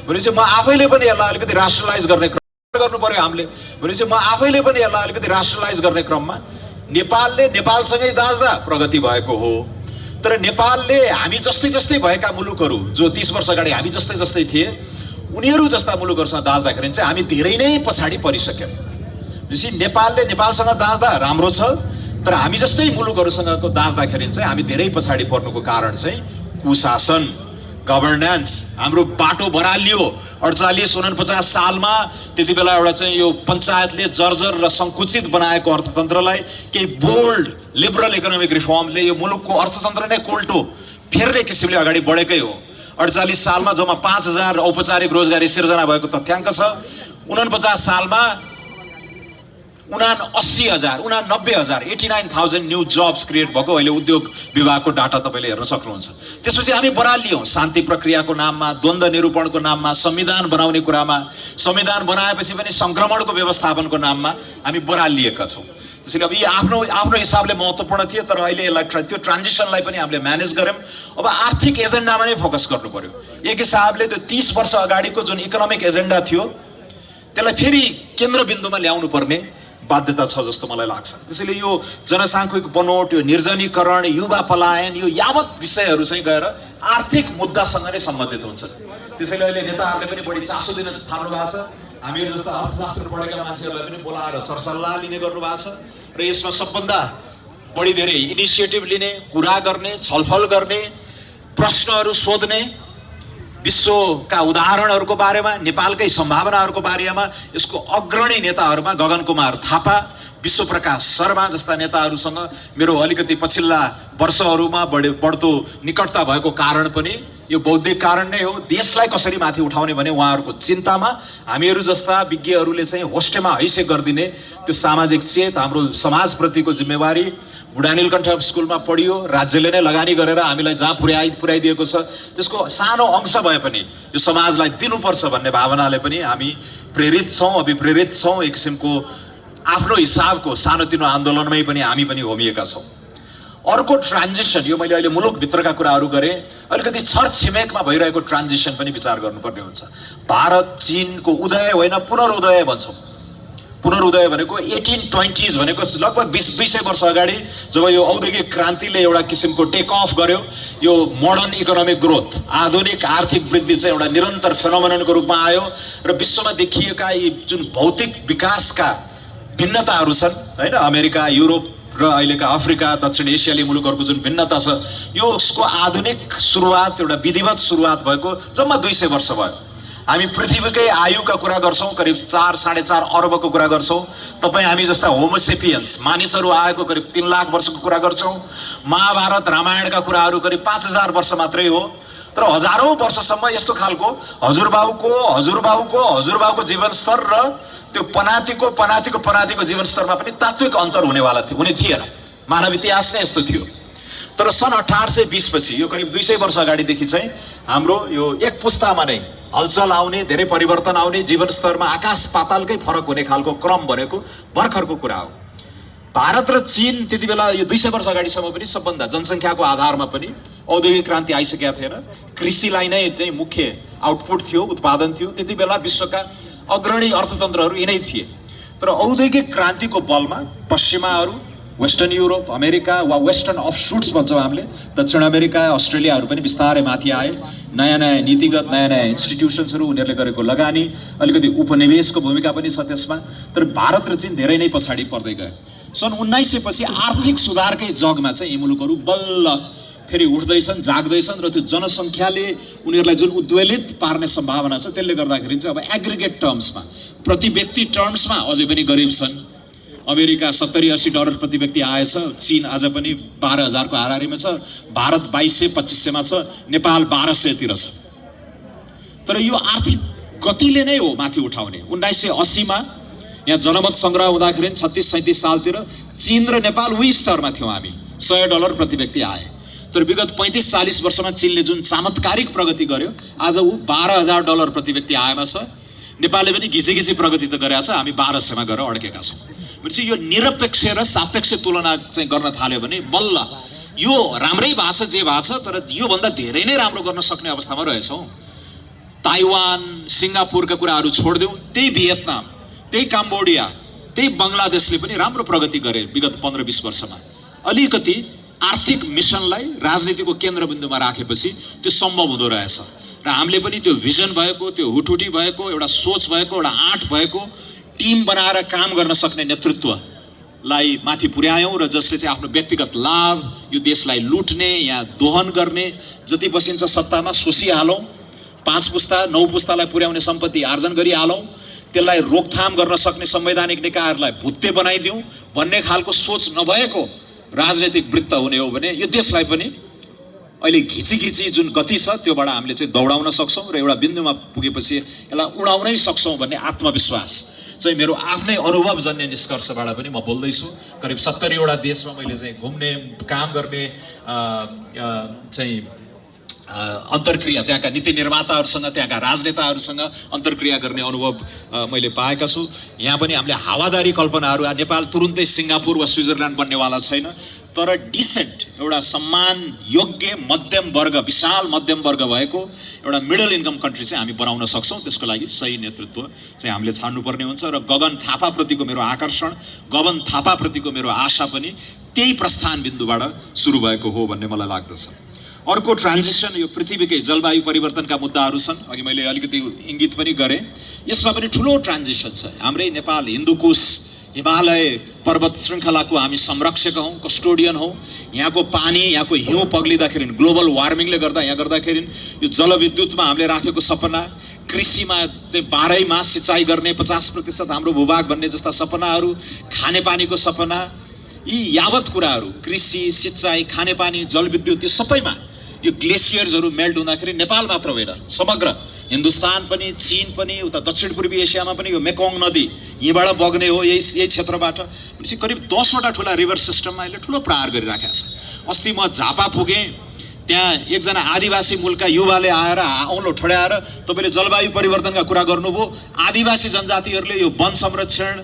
भनेपछि म आफैले पनि यसलाई अलिकति राष्ट्रलाइज गर्ने क्रम गर्नु पर्यो हामीले। भनेपछि म आफैले पनि यसलाई अलिकति राष्ट्रलाइज गर्ने क्रममा नेपालले नेपालसँगै दाँच्दा प्रगति भएको हो। तर नेपालले हामी जस्तै जस्तै भएका मुलुकहरू जो 30 वर्ष अगाडि हामी जस्तै जस्तै थिए उनीहरू जस्ता मुलुकहरूसँग दाँच्दाखेरि चाहिँ हामी धेरै नै पछाडि परिसक्यौँ। भनेपछि नेपालले नेपालसँग दाँच्दा राम्रो छ, तर हामी जस्तै मुलुकहरूसँगको दाँच्दाखेरि चाहिँ हामी धेरै पछाडि पर्नुको कारण चाहिँ कुशासन, गभर्नेन्स। हाम्रो बाटो बरालियो 48-49 सालमा। त्यति बेला एउटा चाहिँ यो पञ्चायतले जर्जर र सङ्कुचित बनाएको अर्थतन्त्रलाई केही बोल्ड लिबरल इकोनोमिक रिफर्मले यो मुलुकको अर्थतन्त्र नै कोल्टो फेर्ने किसिमले अगाडि बढेकै हो। 48 सालमा जम्मा 5000 औपचारिक रोजगारी सिर्जना भएको तथ्याङ्क छ। 49 सालमा 89,000 89,000 न्यू जब्स क्रिएट भएको अहिले उद्योग विभागको डाटा तपाईँले हेर्न सक्नुहुन्छ। त्यसपछि हामी बरालियौँ शान्ति प्रक्रियाको नाममा, द्वन्द्व निरूपणको नाममा, संविधान बनाउने कुरामा। संविधान बनाएपछि पनि सङ्क्रमणको व्यवस्थापनको नाममा हामी बरालिएका छौँ। त्यसैले अब यी आफ्नो हिसाबले महत्त्वपूर्ण थिए, तर अहिले यसलाई त्यो ट्रान्जिसनलाई पनि हामीले म्यानेज गऱ्यौँ। अब आर्थिक एजेन्डामा नै फोकस गर्नु पर्यो। एक हिसाबले त्यो 30 वर्ष अगाडिको जुन इकोनोमिक एजेन्डा थियो त्यसलाई फेरि केन्द्रबिन्दुमा ल्याउनु पर्ने बाध्यता छ जस्तो मलाई लाग्छ। त्यसैले यो जनसाङ्ख्यिक बनोट, यो निर्जनीकरण, युवा पलायन, यो यावत विषयहरू चाहिँ गएर आर्थिक मुद्दासँग नै सम्बन्धित हुन्छ। त्यसैले अहिले नेताहरूले पनि बढी चासो दिन थाल्नु भएको छ। हामीहरू जस्ता अर्थशास्त्र पढेका मान्छेहरूलाई पनि बोलाएर सरसल्लाह लिने गर्नु भएको छ र यसमा सबभन्दा बढी धेरै इनिसिएटिभ लिने, कुरा गर्ने, छलफल गर्ने, प्रश्नहरू सोध्ने, विश्वका उदाहरणहरूको बारेमा, नेपालकै सम्भावनाहरूको बारेमा यसको अग्रणी नेताहरूमा गगन कुमार थापा, विश्वप्रकाश शर्मा जस्ता नेताहरूसँग मेरो अलिकति पछिल्ला वर्षहरूमा बढ्दो निकटता भएको कारण पनि यो बौद्धिक कारण नै हो। देशलाई कसरी माथि उठाउने भने उहाँहरूको चिन्तामा हामीहरू जस्ता विज्ञहरूले चाहिँ होस्टेमा हैसे गरिदिने त्यो सामाजिक चेत, हाम्रो समाजप्रतिको जिम्मेवारी बुढा नीलकण्ठ स्कुलमा पढियो, राज्यले नै लगानी गरेर हामीलाई जहाँ पुर्याइदिएको छ त्यसको सानो अंश भए पनि यो समाजलाई दिनुपर्छ भन्ने भावनाले पनि हामी प्रेरित छौँ, अभिप्रेरित छौँ। एक किसिमको आफ्नो हिसाबको सानोतिनो आन्दोलनमै पनि हामी पनि होमिएका छौँ। अर्को ट्रान्जिसन, यो मैले अहिले मुलुकभित्रका कुराहरू गरेँ, अलिकति छरछिमेकमा भइरहेको ट्रान्जिसन पनि विचार गर्नुपर्ने हुन्छ। भारत चीनको उदय होइन, पुनरुदय भन्छौँ। पुनरुदय भनेको 1820s भनेको लगभग 200 वर्ष अगाडि जब यो औद्योगिक क्रान्तिले एउटा किसिमको टेक अफ गर्यो, यो मोडर्न इकोनोमिक ग्रोथ, आधुनिक आर्थिक वृद्धि चाहिँ एउटा निरन्तर फेनोमेननको रूपमा आयो र विश्वमा देखिएका यी जुन भौतिक विकासका भिन्नताहरू छन् हैन, अमेरिका, युरोप र अहिलेका अफ्रिका, दक्षिण एसियाली मुलुकहरूको जुन भिन्नता छ, यो उसको आधुनिक सुरुवात, एउटा विधिवत सुरुवात भएको जम्मा 200 वर्ष भयो। हामी पृथ्वीकै आयुका कुरा गर्छौँ, करिब 4-4.5 अर्बको कुरा गर्छौँ। तपाईँ हामी जस्ता होमोसेपियन्स मानिसहरू आएको करिब 3 लाख वर्षको कुरा गर्छौँ। महाभारत रामायणका कुराहरू करिब 5000 वर्ष मात्रै हो। तर हजारौँ वर्षसम्म यस्तो खालको हजुरबाउको जीवनस्तर र त्यो पनातिको जीवनस्तरमा पनि तात्विक अन्तर हुने थिएन। मानव इतिहास नै यस्तो थियो। तर सन् 1820 पछि, यो करिब 200 वर्ष अगाडिदेखि चाहिँ हाम्रो यो एक पुस्तामा नै हलचल आउने, धेरै परिवर्तन आउने, जीवनस्तरमा आकाश पातालकै फरक हुने खालको क्रम बनेको भर्खरको कुरा हो। भारत र चीन त्यति बेला यो 200 वर्ष अगाडिसम्म पनि सबभन्दा जनसङ्ख्याको आधारमा पनि औद्योगिक क्रान्ति आइसकेका थिएन। कृषिलाई नै चाहिँ मुख्य आउटपुट थियो, उत्पादन थियो। त्यति बेला विश्वका अग्रणी अर्थतन्त्रहरू यिनै थिए। तर औद्योगिक क्रान्तिको बलमा पश्चिमाहरू, वेस्टर्न युरोप, अमेरिका वा वेस्टर्न अफसुट्स भन्छौँ हामीले, दक्षिण अमेरिका, अस्ट्रेलियाहरू पनि बिस्तारै माथि आए। नयाँ नीतिगत, नयाँ इन्स्टिट्युसन्सहरू, उनीहरूले गरेको लगानी, अलिकति उपनिवेशको भूमिका पनि छ त्यसमा। तर भारत र चीन धेरै नै पछाडि पर्दै गयो। सन् 1900 पछि आर्थिक सुधारकै जगमा चाहिँ यी मुलुकहरू बल्ल फेरि उठ्दैछन्, जाग्दैछन् र त्यो जनसङ्ख्याले उनीहरूलाई जुन उद्वेलित पार्ने सम्भावना छ त्यसले गर्दाखेरि चाहिँ अब एग्रिगेट टर्म्समा, प्रति व्यक्ति टर्म्समा अझै पनि गरिब छन्। अमेरिका $70-80 प्रति व्यक्ति आएछ, चीन आज पनि 12,000 को हाराहारीमा छ, भारत 2200-2500 मा छ, नेपाल 1200 तिर छ। तर यो आर्थिक गतिले नै हो माथि उठाउने। 1980 मा यहाँ जनमत संग्रह हुँदाखेरि 36-37 सालतिर चीन र नेपाल उही स्तरमा थियौँ हामी, $100 प्रति व्यक्ति आए। तर विगत 35-40 वर्षमा चीनले जुन चमत्कारिक प्रगति गर्यो, आज ऊ $12,000 प्रति व्यक्ति आएमा छ। नेपालले पनि घिची प्रगति त गरेको छ, हामी 1200 मा गएर अड्केका छौँ। भनेपछि यो निरपेक्ष र सापेक्ष तुलना चाहिँ गर्न थाल्यो भने बल्ल यो राम्रै भएको छ जे भएको छ, तर यो भन्दा धेरै नै राम्रो गर्न सक्ने अवस्थामा रहेछौँ। ताइवान सिङ्गापुरका कुराहरू छोडिदेऊ, त्यही भियतनाम, त्यही कम्बोडिया, त्यही बङ्गलादेशले पनि राम्रो प्रगति गरे विगत 15-20 वर्षमा। अलिकति आर्थिक मिसनलाई राजनीतिको केन्द्रबिन्दुमा राखेपछि त्यो सम्भव हुँदो रहेछ। र हामीले पनि त्यो भिजन भएको, त्यो हुटुटी भएको, एउटा सोच भएको, एउटा आँट भएको, टिम बनाएर काम गर्न सक्ने नेतृत्वलाई माथि पुर्यायौँ र जसले चाहिँ आफ्नो व्यक्तिगत लाभ, यो देशलाई लुट्ने या दोहन गर्ने, जति बसिन्छ सत्तामा सोसिहालौँ, 5 पुस्ता 9 पुस्तालाई पुर्याउने सम्पत्ति आर्जन गरिहालौँ, त्यसलाई रोकथाम गर्न सक्ने संवैधानिक निकायहरूलाई भुत्ते बनाइदिउँ भन्ने खालको सोच नभएको राजनीतिक वृत्त हुने हो भने यो देशलाई पनि अहिले घिची जुन गति छ त्योबाट हामीले चाहिँ दौडाउन सक्छौँ र एउटा बिन्दुमा पुगेपछि यसलाई उडाउनै सक्छौँ भन्ने आत्मविश्वास चाहिँ मेरो आफ्नै अनुभवजन्य निष्कर्षबाट पनि म बोल्दैछु। करिब 70 वटा देशमा मैले चाहिँ घुम्ने, काम गर्ने चाहिँ अन्तर्क्रिया, त्यहाँका नीति निर्माताहरूसँग, त्यहाँका राजनेताहरूसँग अन्तर्क्रिया गर्ने अनुभव मैले पाएका छु। यहाँ पनि हामीले हावादारी कल्पनाहरू, नेपाल तुरुन्तै सिङ्गापुर वा स्विजरल्यान्ड बन्नेवाला छैन, तर डिसेन्ट एउटा सम्मान योग्य मध्यम वर्ग, विशाल मध्यम वर्ग भएको एउटा मिडल इन्कम कन्ट्री चाहिँ हामी बनाउन सक्छौँ। त्यसको लागि सही नेतृत्व चाहिँ हामीले छान्नुपर्ने हुन्छ र गगन थापाप्रतिको मेरो आकर्षण, गगन थापाप्रतिको मेरो आशा पनि त्यही प्रस्थान बिन्दुबाट सुरु भएको हो भन्ने मलाई लाग्दछ। अर्को ट्रान्जिसन यो पृथ्वीकै जलवायु परिवर्तनका मुद्दाहरू छन्, अघि मैले अलिकति इङ्गित पनि गरेँ। यसमा पनि ठुलो ट्रान्जिसन छ। हाम्रै नेपाल हिन्दुकुश हिमालय पर्वत श्रृङ्खलाको हामी संरक्षक हौँ, कस्टोडियन हौँ। यहाँको पानी, यहाँको हिउँ पग्लिँदाखेरि, ग्लोबल वार्मिङले गर्दा यहाँ गर्दाखेरि यो जलविद्युतमा हामीले राखेको सपना, कृषिमा चाहिँ 12 मास सिँचाइ गर्ने 50% हाम्रो भूभाग भन्ने जस्ता सपनाहरू, खानेपानीको सपना, यी यावत कुराहरू कृषि, सिँचाइ, खानेपानी, जलविद्युत यो सबैमा यो ग्लेसियर्सहरू मेल्ट हुँदाखेरि नेपाल मात्र होइन, समग्र हिन्दुस्तान पनि, चीन पनि, उता दक्षिण पूर्वी एसियामा पनि यो मेकोङ नदी यहीँबाट बग्ने हो, यही क्षेत्रबाट। भनेपछि करिब 10 वटा ठुला रिभर सिस्टममा अहिले ठुलो प्रहार गरिराखेको छ। अस्ति म झापा पुगेँ, त्यहाँ एकजना आदिवासी मूलका युवाले आएर औँलो ठड्याएर तपाईँले जलवायु परिवर्तनका कुरा गर्नुभयो, आदिवासी जनजातिहरूले यो वन संरक्षण,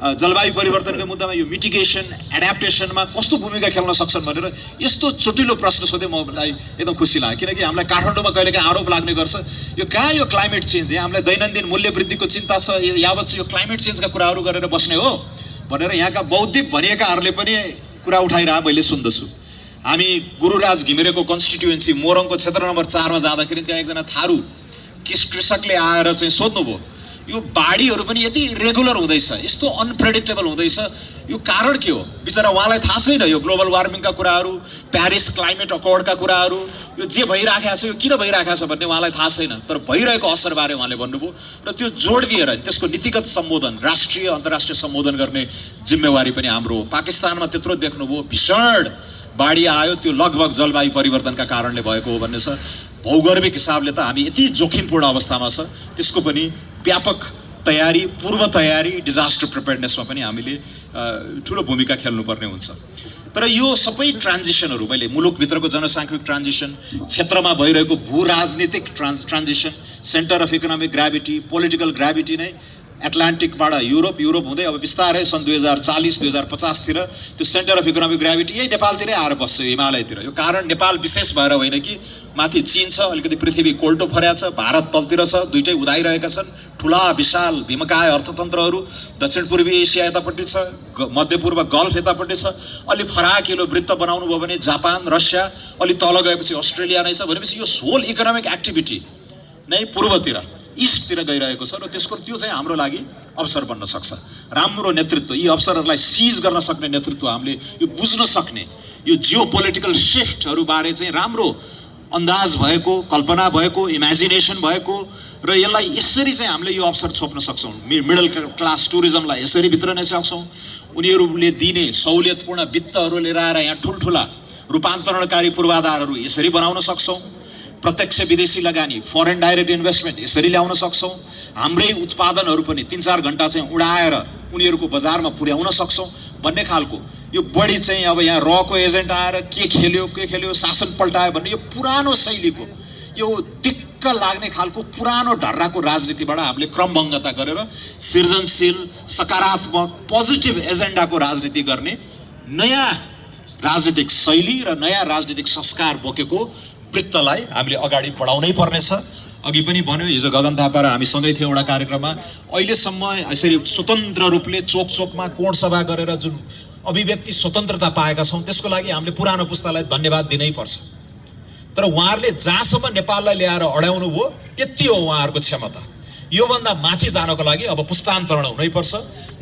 जलवायु परिवर्तनको मुद्दामा यो मिटिगेसन, एडाप्टेसनमा कस्तो भूमिका खेल्न सक्छन् भनेर यस्तो चोटिलो प्रश्न सोधे, मलाई एकदम खुसी लाग्यो। किनकि हामीलाई काठमाडौँमा कहिलेकाहीँ आरोप लाग्ने गर्छ यो कहाँ यो क्लाइमेट चेन्ज, यहाँ हामीलाई दैनन्दिन मूल्य वृद्धिको चिन्ता छ, यावत चाहिँ यो क्लाइमेट चेन्जका कुराहरू गरेर बस्ने हो भनेर यहाँका बौद्धिक भनिएकाहरूले पनि कुरा उठाइरह मैले सुन्दछु। हामी गुरुराज घिमिरेको कन्स्टिट्युएन्सी मोरङको क्षेत्र नम्बर 4 मा जाँदाखेरि त्यहाँ एकजना थारू कृषकले आएर चाहिँ सोध्नुभयो यो बाढीहरू पनि यति रेगुलर हुँदैछ, यस्तो अनप्रेडिक्टेबल हुँदैछ, यो कारण के हो? बिचरा उहाँलाई थाहा छैन यो ग्लोबल वार्मिङका कुराहरू, प्यारिस क्लाइमेट अकर्डका कुराहरू, यो जे भइराखेको छ यो किन भइराखेको छ भन्ने उहाँलाई थाहा छैन। तर भइरहेको असरबारे उहाँले भन्नुभयो र त्यो जोड दिएर त्यसको नीतिगत सम्बोधन, राष्ट्रिय अन्तर्राष्ट्रिय सम्बोधन गर्ने जिम्मेवारी पनि हाम्रो हो। पाकिस्तानमा त्यत्रो देख्नुभयो भीषण बाढी आयो, त्यो लगभग जलवायु परिवर्तनका कारणले भएको हो भन्ने छ। भौगोलिक हिसाबले त हामी यति जोखिमपूर्ण अवस्थामा छ, त्यसको पनि व्यापक तयारी, पूर्व तयारी, डिजास्टर प्रिपेयर्डनेसमा पनि हामीले ठुलो भूमिका खेल्नुपर्ने हुन्छ। तर यो सबै ट्रान्जिसनहरू, मैले मुलुकभित्रको जनसाङ्ख्यिक ट्रान्जिसन, क्षेत्रमा भइरहेको भू राजनीतिक transition, centre of economic gravity, political gravity नै एटलान्टिकबाट युरोप हुँदै अब बिस्तारै सन् 2040-2050 तिर त्यो सेन्टर अफ इकोनोमिक ग्राभिटी यही नेपालतिरै आएर बस्छ, हिमालयतिर। यो कारण नेपाल विशेष भएर होइन कि माथि चीन छ, अलिकति पृथ्वी कोल्टो फर्या छ, भारत तलतिर छ, दुइटै उदाइरहेका छन्। ठुला विशाल भीमकाय अर्थतन्त्रहरू दक्षिण पूर्वी एसिया यतापट्टि छ, मध्यपूर्व गल्फ यतापट्टि छ, अलि फराकिलो वृत्त बनाउनु भयो भने जापान, रसिया, अलि तल गएपछि अस्ट्रेलिया नै छ। भनेपछि यो होल इकोनोमिक एक्टिभिटी नै पूर्वतिर, इस्टतिर गइरहेको छ र त्यो चाहिँ हाम्रो लागि अवसर बन्न सक्छ। राम्रो नेतृत्व, यी अवसरहरूलाई सिज गर्न सक्ने नेतृत्व, हामीले यो बुझ्न सक्ने, यो जियो पोलिटिकल सिफ्टहरूबारे चाहिँ राम्रो अन्दाज भएको, कल्पना भएको, इमेजिनेसन भएको र यसलाई यसरी चाहिँ हामीले यो अवसर छोप्न सक्छौँ। मिडल क्लास टुरिज्मलाई यसरी भित्र नै सक्छौँ। उनीहरूले दिने सहुलियतपूर्ण वित्तहरू लिएर आएर यहाँ ठुल्ठुला रूपान्तरणकारी पूर्वाधारहरू यसरी बनाउन सक्छौँ। प्रत्यक्ष विदेशी लगानी, फरेन डाइरेक्ट इन्भेस्टमेन्ट यसरी ल्याउन सक्छौँ। हाम्रै उत्पादनहरू पनि 3-4 घण्टा चाहिँ उडाएर उनीहरूको बजारमा पुर्याउन सक्छौँ भन्ने खालको यो बढी चाहिँ अब यहाँ रको एजेन्ट आएर के खेल्यो शासन पल्टायो भन्ने यो पुरानो शैलीको, यो दिक्क लाग्ने खालको पुरानो ढर्राको राजनीतिबाट हामीले क्रमभङ्गता गरेर सृजनशील, सकारात्मक, पोजिटिभ एजेन्डाको राजनीति गर्ने नयाँ राजनीतिक शैली र नयाँ राजनीतिक संस्कार बोकेको वृत्तलाई हामीले अगाडि बढाउनै पर्नेछ। अघि पनि भन्यो, हिजो गगन थापा र हामी सँगै थियौँ एउटा कार्यक्रममा। अहिलेसम्म यसरी स्वतन्त्र रूपले चोक चोकमा कोण सभा गरेर जुन अभिव्यक्ति स्वतन्त्रता पाएका छौँ, त्यसको लागि हामीले पुरानो पुस्तालाई धन्यवाद दिनै पर्छ। तर उहाँहरूले जहाँसम्म नेपाललाई ल्याएर अड्याउनु भयो त्यति हो उहाँहरूको क्षमता। योभन्दा माथि जानको लागि अब पुस्तान्तरण हुनैपर्छ,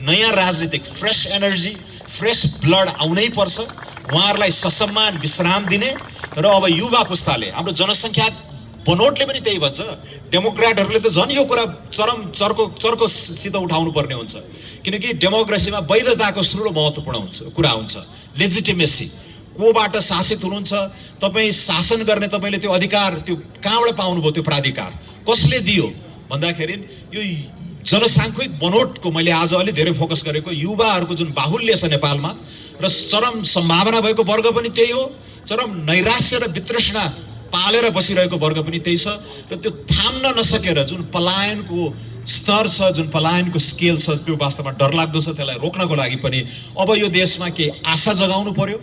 नयाँ राजनीतिक फ्रेस एनर्जी, फ्रेस ब्लड आउनै पर्छ, उहाँहरूलाई ससम्मान विश्राम दिने। र अब युवा पुस्ताले, हाम्रो जनसङ्ख्या बनोटले पनि त्यही भन्छ, डेमोक्रेटहरूले त झन् यो कुरा चर्कोसित उठाउनु पर्ने हुन्छ, किनकि डेमोक्रेसीमा वैधताको ठुलो महत्त्वपूर्ण कुरा हुन्छ। लेजिटिमेसी, कोबाट शासित हुनुहुन्छ तपाईँ, शासन गर्ने तपाईँले त्यो अधिकार त्यो कहाँबाट पाउनुभयो, त्यो प्राधिकार कसले दियो भन्दाखेरि यो जनसाङ्ख्यिक बनोटको मैले आज अलि धेरै फोकस गरेको युवाहरूको जुन बाहुल्य छ नेपालमा र चरम सम्भावना भएको वर्ग पनि त्यही हो, चरम नैराश्य र वितृष्णा पालेर बसिरहेको वर्ग पनि त्यही छ। र त्यो थाम्न नसकेर जुन पलायनको स्तर छ, जुन पलायनको स्केल छ, त्यो वास्तवमा डरलाग्दो छ। त्यसलाई रोक्नको लागि पनि अब यो देशमा के आशा जगाउनु पर्यो,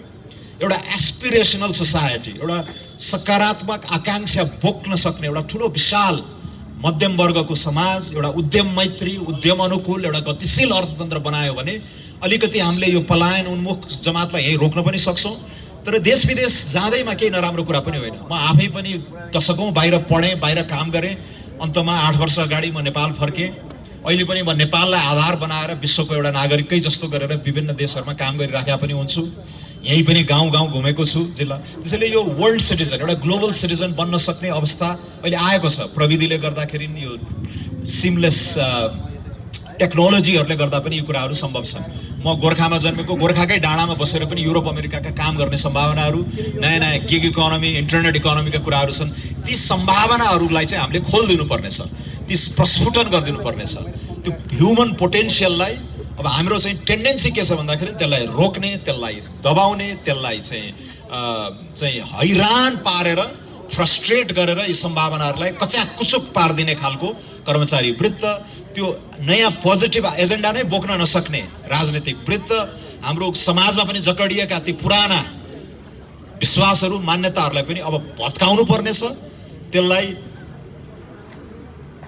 एउटा एस्पिरेसनल सोसाइटी, एउटा सकारात्मक आकांक्षा बोक्न सक्ने एउटा ठुलो विशाल मध्यम वर्गको समाज, एउटा उद्यम मैत्री, उद्यम अनुकूल एउटा गतिशील अर्थतन्त्र बनायो भने अलिकति हामीले यो पलायन उन्मुख जमातलाई यही रोक्न पनि सक्छौँ। तर देश विदेश जाँदैमा केही नराम्रो कुरा पनि होइन। म आफै पनि दशकौँ बाहिर पढेँ, बाहिर काम गरेँ, अन्तमा 8 वर्ष अगाडि म नेपाल फर्केँ। अहिले पनि म नेपाललाई आधार बनाएर विश्वको एउटा नागरिकै जस्तो गरेर विभिन्न देशहरूमा काम गरिराखेका पनि हुन्छु। यहीँ पनि गाउँ गाउँ घुमेको छु जिल्ला। त्यसैले यो वर्ल्ड सिटिजन, एउटा ग्लोबल सिटिजन बन्न सक्ने अवस्था अहिले आएको छ। प्रविधिले गर्दाखेरि यो सिमलेस टेक्नोलोजीहरूले गर्दा पनि यो कुराहरू सम्भव छ। म गोर्खामा जन्मेको, गोर्खाकै डाँडामा बसेर पनि युरोप अमेरिकाका काम गर्ने सम्भावनाहरू, नयाँ नयाँ गिग इकोनोमी, इन्टरनेट इकोनोमीका कुराहरू छन्। ती सम्भावनाहरूलाई चाहिँ हामीले खोलिदिनु पर्नेछ, ती प्रस्फुटन गरिदिनु पर्नेछ। त्यो ह्युमन पोटेन्सियललाई अब हाम्रो चाहिँ टेन्डेन्सी के छ भन्दाखेरि त्यसलाई रोक्ने, त्यसलाई दबाउने, त्यसलाई चाहिँ हैरान पारेर, फ्रस्ट्रेट गरेर यी सम्भावनाहरूलाई कचाकुचुक पारिदिने खालको कर्मचारी वृत्त, त्यो नयाँ पोजिटिभ एजेन्डा नै बोक्न नसक्ने राजनीतिक वृत्त, हाम्रो समाजमा पनि जकडिएका ती पुराना विश्वासहरू, मान्यताहरूलाई पनि अब भत्काउनु पर्नेछ, त्यसलाई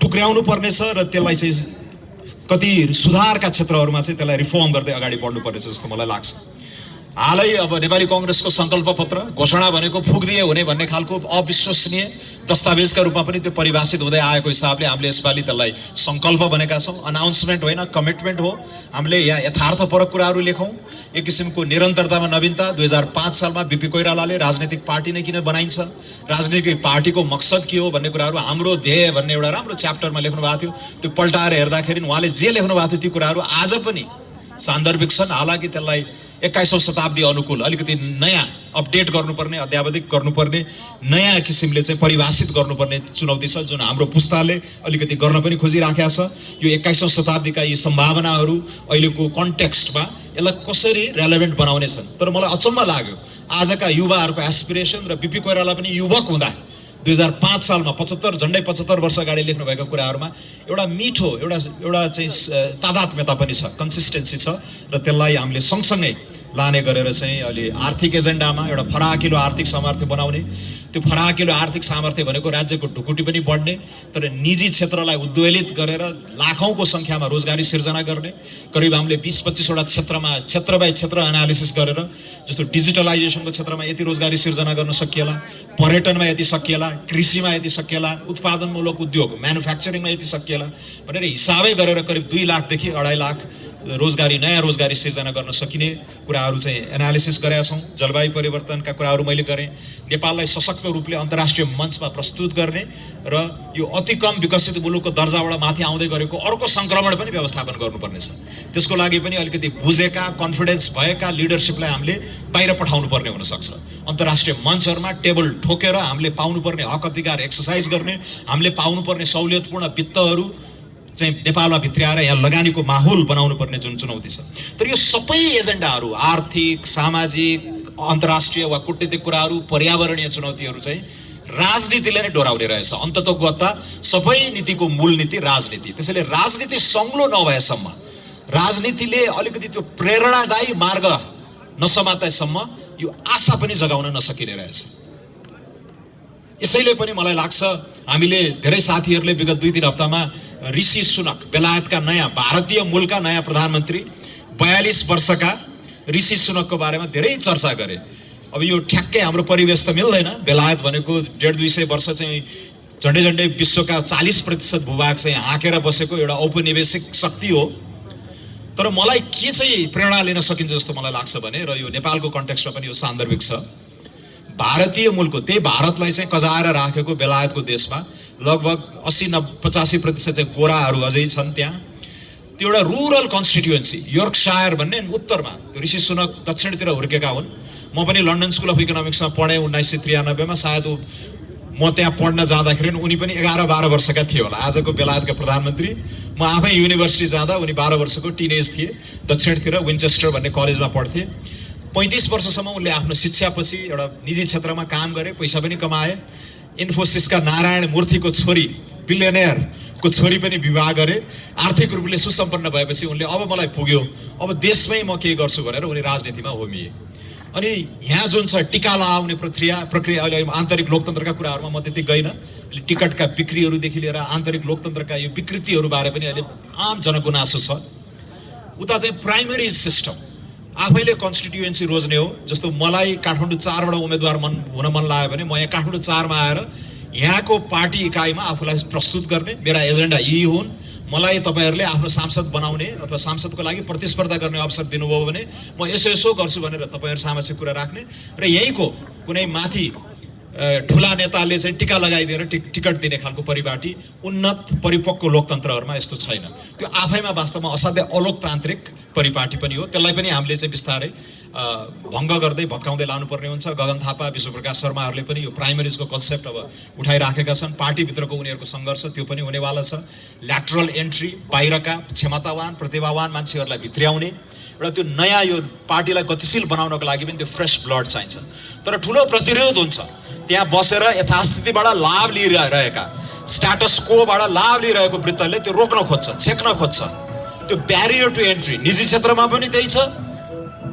टुक्र्याउनु पर्नेछ र त्यसलाई चाहिँ कति सुधारका क्षेत्रहरूमा चाहिँ त्यसलाई रिफर्म गर्दै अगाडि बढ्नुपर्नेछ जस्तो मलाई लाग्छ। हालै अब नेपाली कङ्ग्रेसको सङ्कल्प पत्र घोषणा भनेको फुक्दिए हुने भन्ने खालको अविश्वसनीय दस्तावेजका रूपमा पनि त्यो परिभाषित हुँदै आएको हिसाबले हामीले यसपालि त्यसलाई सङ्कल्प भनेका छौँ। अनाउन्समेन्ट होइन, कमिटमेन्ट हो। हामीले यहाँ यथार्थपरक कुराहरू लेखौँ, एक किसिमको निरन्तरतामा नवीनता। 2005 सालमा बिपी कोइरालाले राजनीतिक पार्टी नै किन बनाइन्छ, राजनीतिक पार्टीको मकसद के हो भन्ने कुराहरू, हाम्रो ध्येय भन्ने एउटा राम्रो च्याप्टरमा लेख्नु भएको थियो। त्यो पल्टाएर हेर्दाखेरि उहाँले जे लेख्नु भएको थियो ती कुराहरू आज पनि सान्दर्भिक छन्। हालाकि त्यसलाई 21औं शताब्दी अनुकूल अलिकति नयाँ अपडेट गर्नुपर्ने, अध्यावधिक गर्नुपर्ने, नयाँ किसिमले चाहिँ परिभाषित गर्नुपर्ने चुनौती छ, जुन हाम्रो पुस्ताले अलिकति गर्न पनि खोजिराखेका छ। यो 21औं शताब्दीका यी सम्भावनाहरू अहिलेको कन्टेक्स्टमा यसलाई कसरी रेलेभेन्ट बनाउने छन्। तर मलाई अचम्म लाग्यो आजका युवाहरूको एस्पिरेसन र बिपी कोइराला पनि युवक हुँदा 2005 सालमा 75 झन्डै 75 वर्ष अगाडि लेख्नुभएका कुराहरूमा एउटा मिठो एउटा चाहिँ तादात्म्यता पनि छ, कन्सिस्टेन्सी छ र त्यसलाई हामीले सँगसँगै लाने गरेर चाहिँ अहिले आर्थिक एजेन्डामा एउटा फराकिलो आर्थिक सामर्थ्य बनाउने। त्यो फराकिलो आर्थिक सामर्थ्य भनेको राज्यको ढुकुटी पनि बढ्ने, तर निजी क्षेत्रलाई उद्वेलित गरेर लाखौँको सङ्ख्यामा रोजगारी सिर्जना गर्ने। करिब हामीले 20-25 वटा क्षेत्रमा क्षेत्र बाई क्षेत्र एनालिसिस गरेर, जस्तो डिजिटलाइजेसनको क्षेत्रमा यति रोजगारी सिर्जना गर्न सकिएला, पर्यटनमा यति सकिएला, कृषिमा यति सकिएला, उत्पादनमूलक उद्योग म्यानुफ्याक्चरिङमा यति सकिएला भनेर हिसाबै गरेर करिब 2 लाखदेखि 2.5 लाख रोजगारी, नयाँ रोजगारी सिर्जना गर्न सकिने कुराहरू चाहिँ एनालिसिस गरेका छौँ। जलवायु परिवर्तनका कुराहरू मैले गरेँ। नेपाललाई सशक्त रूपले अन्तर्राष्ट्रिय मञ्चमा प्रस्तुत गर्ने र यो अति कम विकसित मुलुकको दर्जाबाट माथि आउँदै गरेको अर्को सङ्क्रमण पनि व्यवस्थापन गर्नुपर्नेछ। त्यसको लागि पनि अलिकति बुझेका, कन्फिडेन्स भएका लिडरसिपलाई हामीले बाहिर पठाउनु पर्ने हुनसक्छ। अन्तर्राष्ट्रिय मञ्चहरूमा टेबल ठोकेर हामीले पाउनुपर्ने हक अधिकार एक्सर्साइज गर्ने, हामीले पाउनुपर्ने सहुलियतपूर्ण वित्तहरू चाहिँ नेपालमा भित्र्याएर यहाँ लगानीको माहौल बनाउनु पर्ने जुन चुनौती छ। तर यो सबै एजेन्डाहरू, आर्थिक, सामाजिक, अन्तर्राष्ट्रिय वा कूटनीतिक कुराहरू, पर्यावरणीय चुनौतीहरू चाहिँ राजनीतिले नै डोराउने रहेछ। अन्ततोगत्ता सबै नीतिको मूल नीति राजनीति। त्यसैले राजनीति सङ्लो नभएसम्म, राजनीतिले अलिकति त्यो प्रेरणादायी मार्ग नसमातेसम्म यो आशा पनि जगाउन नसकिने रहेछ। यसैले पनि मलाई लाग्छ हामीले धेरै साथीहरूले विगत 2-3 हप्तामा ऋषि सुनक, बेलायतका नयाँ भारतीय मूलका नयाँ प्रधानमन्त्री 42 वर्षका ऋषि सुनकको बारेमा धेरै चर्चा गरे। अब यो ठ्याक्कै हाम्रो परिवेश त मिल्दैन। बेलायत भनेको 150-200 वर्ष चाहिँ झन्डै विश्वका 40% भूभाग चाहिँ हाँकेर बसेको एउटा औपनिवेशिक शक्ति हो। तर मलाई के चाहिँ प्रेरणा लिन सकिन्छ जस्तो मलाई लाग्छ भने, र यो नेपालको कन्टेक्स्टमा पनि यो सान्दर्भिक छ, भारतीय मूलको त्यही भारतलाई चाहिँ कजाएर राखेको बेलायतको देशमा लगभग 80-85% चाहिँ गोराहरू अझै छन् त्यहाँ। त्यो एउटा रुरल कन्स्टिट्युएन्सी योर्कशायर भन्ने उत्तरमा, त्यो ऋषि सुनक दक्षिणतिर हुर्केका हुन्। म पनि लन्डन स्कुल अफ इकोनोमिक्समा पढेँ 1993 मा। सायद म त्यहाँ पढ्न जाँदाखेरि उनी पनि 11-12 वर्षका थिए होला, आजको बेलायतका प्रधानमन्त्री। म आफै युनिभर्सिटी जाँदा उनी 12 वर्षको टिनेज थिए। दक्षिणतिर विन्चेस्टर भन्ने कलेजमा पढ्थे। 35 वर्षसम्म उनले आफ्नो शिक्षापछि एउटा निजी क्षेत्रमा काम गरे, पैसा पनि कमाए। इन्फोसिसका नारायण मूर्तिको छोरी, बिलियनियरको छोरी पनि विवाह गरे। आर्थिक रूपले सुसम्पन्न भएपछि उनले अब मलाई पुग्यो, अब देशमै म के गर्छु भनेर उनी राजनीतिमा होमिए। अनि यहाँ जुन छ टिका लगाउने प्रक्रिया अहिले आन्तरिक लोकतन्त्रका कुराहरूमा म त्यति गइनँ। टिकटका बिक्रीहरूदेखि लिएर आन्तरिक लोकतन्त्रका यो विकृतिहरूबारे पनि अहिले आम जनगुनासो छ। उता चाहिँ प्राइमेरी सिस्टम आफैले कन्स्टिट्युएन्सी रोज्ने हो। जस्तो मलाई काठमाडौँ 4 बाट उम्मेदवार हुन मन लाग्यो भने म यहाँ काठमाडौँ 4 मा आएर यहाँको पार्टी इकाइमा आफूलाई प्रस्तुत गर्ने, मेरा एजेन्डा यही हुन्, मलाई तपाईहरुले आफ्नो सांसद बनाउने अथवा सांसदको लागि प्रतिस्पर्धा गर्ने अवसर दिनुभयो भने म यसो गर्छु भनेर तपाईहरु सामु चाहिँ कुरा राख्ने। र यहीको कुनै माथि ठुला नेताले चाहिँ टिका लगाइदिएर टिकट दिने खालको परिपाटी उन्नत परिपक्व लोकतन्त्रहरुमा यस्तो छैन। त्यो आफैमा वास्तवमा असाध्यै अलोकतान्त्रिक परिपाटी पनि हो। त्यसलाई पनि हामीले चाहिँ बिस्तारै भङ्ग गर्दै भत्काउँदै लानुपर्ने हुन्छ। गगन थापा, विश्वप्रकाश शर्माहरुले पनि यो प्राइमरीजको कन्सेप्ट अब उठाइराखेका छन्। पार्टी भित्रको उनीहरुको संघर्ष त्यो पनि हुनेवाला छ। ल्याटरल एन्ट्री, बाहिरका क्षमतावान प्रतिभावान मान्छेहरुलाई भित्र्याउने एउटा त्यो नयाँ यो पार्टीलाई गतिशील बनाउनको लागि पनि त्यो फ्रेश ब्लड चाहिन्छ। तर ठूलो प्रतिरोध हुन्छ। त्यहाँ बसेर यथास्थितिबाट लाभ लिइरहेका, स्ट्याटस कोबाट लाभ लिइरहेको वृत्तले त्यो रोक्न खोज्छ, छेक्न खोज्छ। त्यो ब्यारियर टु एन्ट्री निजी क्षेत्रमा पनि त्यही छ,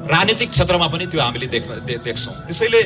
राजनीतिक क्षेत्रमा पनि त्यो हामीले देख्छौं। त्यसैले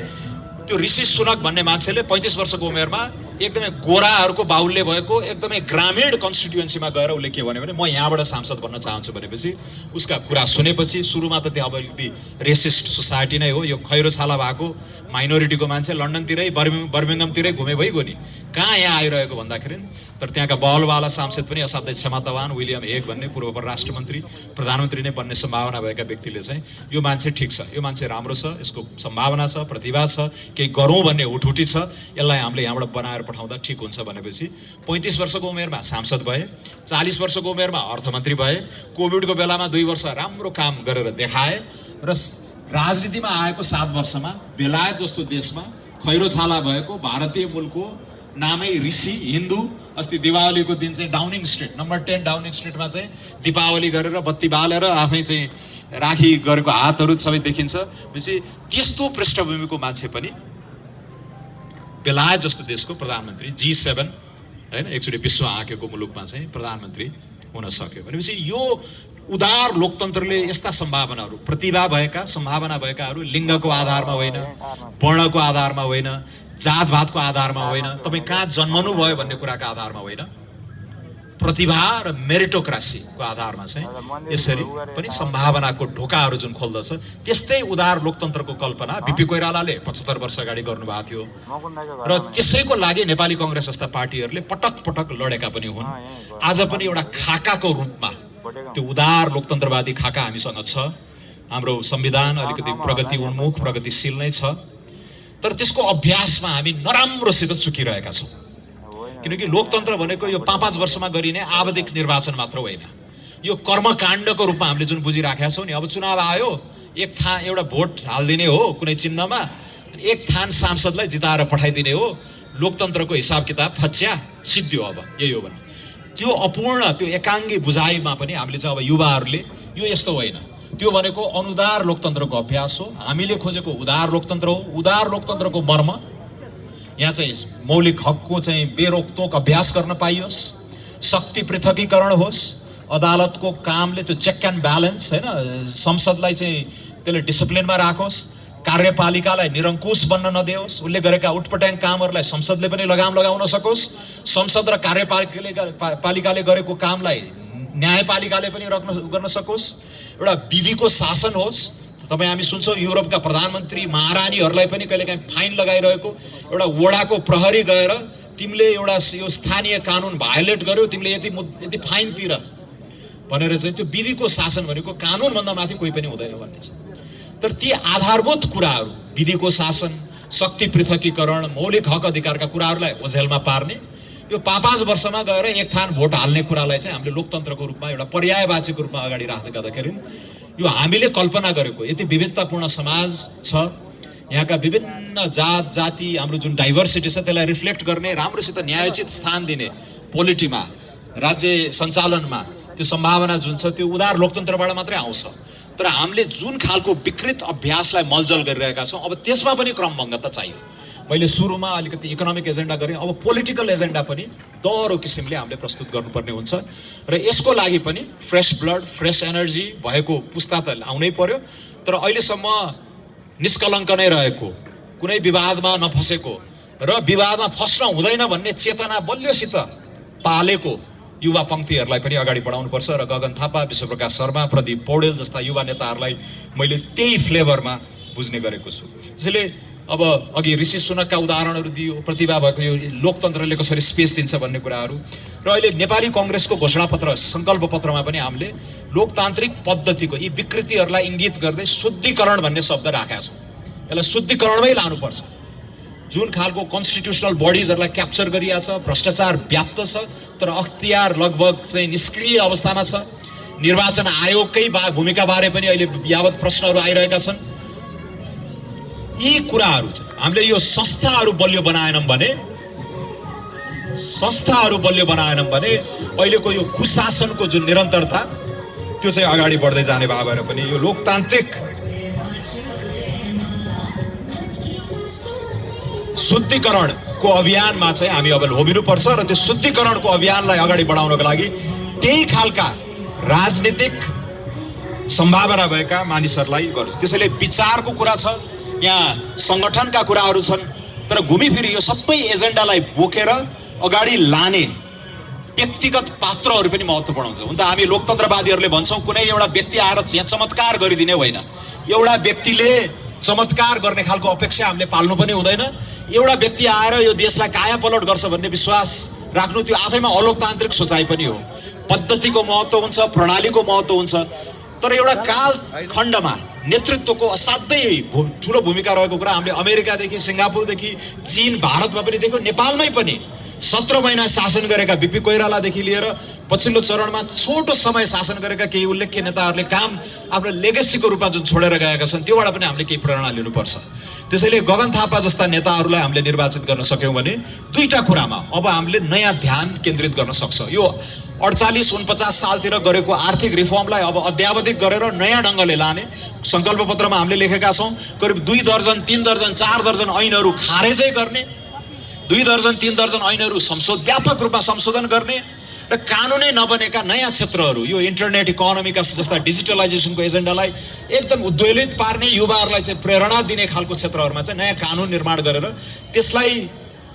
त्यो ऋषि सुनक भन्ने मान्छेले 35 वर्षको उमेरमा एकदमै गोराहरूको बाहुल्य भएको एकदमै ग्रामीण कन्स्टिट्युएन्सीमा गएर उसले के भन्यो भने म यहाँबाट सांसद बन्न चाहन्छु भनेपछि उसका कुरा सुनेपछि सुरुमा त त्यो अब अलिकति रेसिस्ट सोसाइटी नै हो। यो खैरो छाला भएको माइनोरिटीको मान्छे लन्डनतिरै बर्मिङमतिरै घुमे भइगयो नि, कहाँ यहाँ आइरहेको भन्दाखेरि। तर त्यहाँका बहलवाला सांसद पनि असाध्यै क्षमतावान विलियम हेग भन्ने पूर्व परराष्ट्र मन्त्री प्रधानमन्त्री नै बन्ने सम्भावना भएका व्यक्तिले चाहिँ यो मान्छे ठिक छ, यो मान्छे राम्रो छ, यसको सम्भावना छ, प्रतिभा छ, केही गरौँ भन्ने हुटहुटी छ, यसलाई हामीले यहाँबाट बनाएर पठाउँदा ठिक हुन्छ भनेपछि 35 वर्षको उमेरमा सांसद भए, 40 वर्षको उमेरमा अर्थमन्त्री भए, कोभिडको बेलामा 2 वर्ष राम्रो काम गरेर देखाए र राजनीतिमा आएको 7 वर्षमा बेलायत जस्तो देशमा खैरो छाला भएको भारतीय मूलको नामै ऋषि हिन्दू अस्ति दीपावलीको दिन चाहिँ डाउनिङ स्ट्रिट नम्बर 10 डाउनिङ स्ट्रिटमा चाहिँ दीपावली गरेर बत्ती बालेर आफै चाहिँ राखी गरेको हातहरू सबै देखिन्छ। त्यसै त्यस्तो पृष्ठभूमिको मान्छे पनि बेलायत जस्तो देशको प्रधानमन्त्री G7 हैन एकचोटि विश्व आँकेको मुलुकमा चाहिँ प्रधानमन्त्री हुन सक्यो भनेपछि यो उदार लोकतन्त्रले यस्ता सम्भावनाहरू प्रतिभा भएका सम्भावना भएकाहरू लिङ्गको आधारमा होइन, वर्णको आधारमा होइन, जातभातको आधारमा होइन, तपाईँ कहाँ जन्मनु भयो भन्ने कुराको आधारमा होइन, प्रतिभा र मेरिटोक्रासीको आधारमा चाहिँ यसरी पनि सम्भावनाको ढोकाहरू जुन खोल्दछ त्यस्तै उदार लोकतन्त्रको कल्पना बीपी कोइरालाले 75 वर्ष अगाडि गर्नुभएको थियो र त्यसैको लागि नेपाली कांग्रेस जस्ता पार्टीहरूले पटक पटक लडेका पनि हुन्। आज पनि एउटा खाकाको रूपमा त्यो उदार लोकतन्त्रवादी खाका हामीसँग छ। हाम्रो संविधान अलिकति प्रगति उन्मुख प्रगतिशील नै छ, तर त्यसको अभ्यासमा हामी नराम्रोसित चुकिरहेका छौं। किनकि लोकतन्त्र भनेको यो 5-5 वर्षमा गरिने आवधिक निर्वाचन मात्र होइन, यो कर्मकाण्डको रूपमा हामीले जुन बुझिराखेका छौं नि। अब चुनाव आयो, एउटा भोट हाल्दिने हो कुनै चिन्हमा, एक थान सांसदलाई जिताएर पठाइदिने हो, लोकतन्त्रको हिसाब किताब फच्या सिद्धियो। अब यही हो भन्ने त्यो अपूर्ण त्यो एकाङ्गी बुझाइमा पनि हामीले चाहिँ अब युवाहरूले यो यस्तो होइन, त्यो भनेको अनुदार लोकतन्त्रको अभ्यास हो। हामीले खोजेको उदार लोकतन्त्र हो। उदार लोकतन्त्रको मर्म यहाँ चाहिँ मौलिक हकको चाहिँ बेरोकटोक अभ्यास गर्न पाइयोस्, शक्ति पृथकीकरण होस्, अदालतको कामले त्यो चेक एन्ड ब्यालेन्स हैन संसदलाई चाहिँ त्यसले डिसिप्लिनमा राखोस्, कार्यपालिकालाई निरङ्कुश बन्न नदियोस्, उसले गरेका उटपटाङ कामहरूलाई संसदले पनि लगाम लगाउन सकोस्, संसद र कार्यपालिकाले गरेको कामलाई न्यायपालिकाले पनि गर्न सकोस्, एउटा विधिको शासन होस्। तपाईँ हामी सुन्छौँ युरोपका प्रधानमन्त्री महारानीहरूलाई पनि कहिलेकाहीँ फाइन लगाइरहेको, एउटा वडाको प्रहरी गएर तिमीले एउटा यो स्थानीय कानुन भायोलेट गर्यो, तिमीले यति फाइन तिर भनेर चाहिँ त्यो विधिको शासन भनेको कानुनभन्दा माथि कोही पनि हुँदैन भन्ने छ। तर ती आधारभूत कुराहरू, विधिको शासन, शक्ति पृथकीकरण, मौलिक हक अधिकारका कुराहरूलाई ओझेलमा पार्ने, यो 5-5 वर्षमा गएर एक ठान भोट हाल्ने कुरालाई चाहिँ हामीले लोकतन्त्रको रूपमा एउटा पर्यायवाचीको रूपमा अगाडि राख्दै गर्दाखेरि यो हामीले कल्पना गरेको यति विविधतापूर्ण समाज छ, यहाँका विभिन्न जात जाति, हाम्रो जुन डाइभर्सिटी छ त्यसलाई रिफ्लेक्ट गर्ने, राम्रोसित न्यायोचित स्थान दिने पोलिटीमा, राज्य सञ्चालनमा त्यो सम्भावना जुन छ त्यो उदार लोकतन्त्रबाट मात्रै आउँछ। तर हामीले जुन खालको विकृत अभ्यासलाई मलजल गरिरहेका छौँ, अब त्यसमा पनि क्रमभङ्गता चाहियो। मैले सुरुमा अलिकति इकोनोमिक एजेन्डा गरेँ, अब पोलिटिकल एजेन्डा पनि दह्रो किसिमले हामीले प्रस्तुत गर्नुपर्ने हुन्छ र यसको लागि पनि फ्रेस ब्लड, फ्रेस एनर्जी भएको पुस्ता त आउनै पर्यो। तर अहिलेसम्म निष्कलङ्क नै रहेको, कुनै विवादमा नफसेको र विवादमा फस्न हुँदैन भन्ने चेतना बलियोसित पालेको युवा पङ्क्तिहरूलाई पनि अगाडि बढाउनुपर्छ र गगन थापा, विश्वप्रकाश शर्मा, प्रदीप पौडेल जस्ता युवा नेताहरूलाई मैले त्यही फ्लेभरमा बुझ्ने गरेको छु। त्यसैले अब अघि ऋषि सुनकका उदाहरणहरू दियो, प्रतिभा भएको यो लोकतन्त्रले कसरी स्पेस दिन्छ भन्ने कुराहरू, र अहिले नेपाली कङ्ग्रेसको घोषणापत्र, सङ्कल्प पत्रमा पनि हामीले लोकतान्त्रिक पद्धतिको यी विकृतिहरूलाई इङ्गित गर्दै शुद्धिकरण भन्ने शब्द राखेका छौँ। यसलाई शुद्धिकरणमै लानुपर्छ। जुन खालको कन्स्टिट्युसनल बडिजहरूलाई क्याप्चर गरिएको छ, भ्रष्टाचार व्याप्त छ, तर अख्तियार लगभग चाहिँ निष्क्रिय अवस्थामा छ। निर्वाचन आयोगकै भूमिका बारे पनि अहिले यावत प्रश्नहरू आइरहेका छन्। यी कुराहरू चाहिँ हामीले यो संस्थाहरू बलियो बनाएनौँ भने अहिलेको यो कुशासनको जुन निरन्तरता त्यो चाहिँ अगाडि बढ्दै जाने भए भएर पनि यो लोकतान्त्रिक शुद्धिकरणको अभियानमा चाहिँ हामी अब होमिनुपर्छ र त्यो शुद्धिकरणको अभियानलाई अगाडि बढाउनको लागि त्यही खालका राजनीतिक सम्भावना भएका मानिसहरूलाई गर्छ। त्यसैले विचारको कुरा छ, यहाँ सङ्गठनका कुराहरू छन्, तर घुमिफिरी यो सबै एजेन्डालाई बोकेर अगाडि लाने व्यक्तिगत पात्रहरू पनि महत्त्वपूर्ण हुन्छ। हुन त हामी लोकतन्त्रवादीहरूले भन्छौँ कुनै एउटा व्यक्ति आएर यहाँ चमत्कार गरिदिने होइन, एउटा व्यक्तिले चमत्कार गर्ने खालको अपेक्षा हामीले पाल्नु पनि हुँदैन। एउटा व्यक्ति आएर यो देशलाई कायापलट गर्छ भन्ने विश्वास राख्नु त्यो आफैमा अलोकतान्त्रिक सोचाइ पनि हो। पद्धतिको महत्त्व हुन्छ, प्रणालीको महत्त्व हुन्छ, तर एउटा कालखण्डमा नेतृत्वको असाध्यै ठुलो भूमिका रहेको कुरा हामीले अमेरिकादेखि, सिङ्गापुरदेखि, चीन, भारतमा पनि देख्यौँ, नेपालमै पनि 17 महिना शासन गरेका बिपी कोइरालादेखि लिएर पछिल्लो चरणमा छोटो समय शासन गरेका केही उल्लेख्य नेताहरूले काम आफ्नो लेगेसीको रूपमा जुन छोडेर गएका छन् त्योबाट पनि हामीले केही प्रेरणा लिनुपर्छ। त्यसैले गगन थापा जस्ता नेताहरूलाई हामीले निर्वाचित गर्न सक्यौँ भने दुईटा कुरामा अब हामीले नयाँ ध्यान केन्द्रित गर्न सक्छ। यो 48-49 सालतिर गरेको आर्थिक रिफर्मलाई अब अध्यावधिक गरेर नयाँ ढङ्गले लाने सङ्कल्प पत्रमा हामीले लेखेका छौँ। करिब 2 दर्जन, 3 दर्जन, 4 दर्जन ऐनहरू खारेजै गर्ने, 2 दर्जन, 3 दर्जन ऐनहरू व्यापक रूपमा संशोधन गर्ने र कानुनै नबनेका नयाँ क्षेत्रहरू, यो इन्टरनेट इकोनोमीका जस्ता डिजिटलाइजेसनको एजेन्डालाई एकदम उद्वेलित पार्ने, युवाहरूलाई चाहिँ प्रेरणा दिने खालको क्षेत्रहरूमा चाहिँ नयाँ कानुन निर्माण गरेर त्यसलाई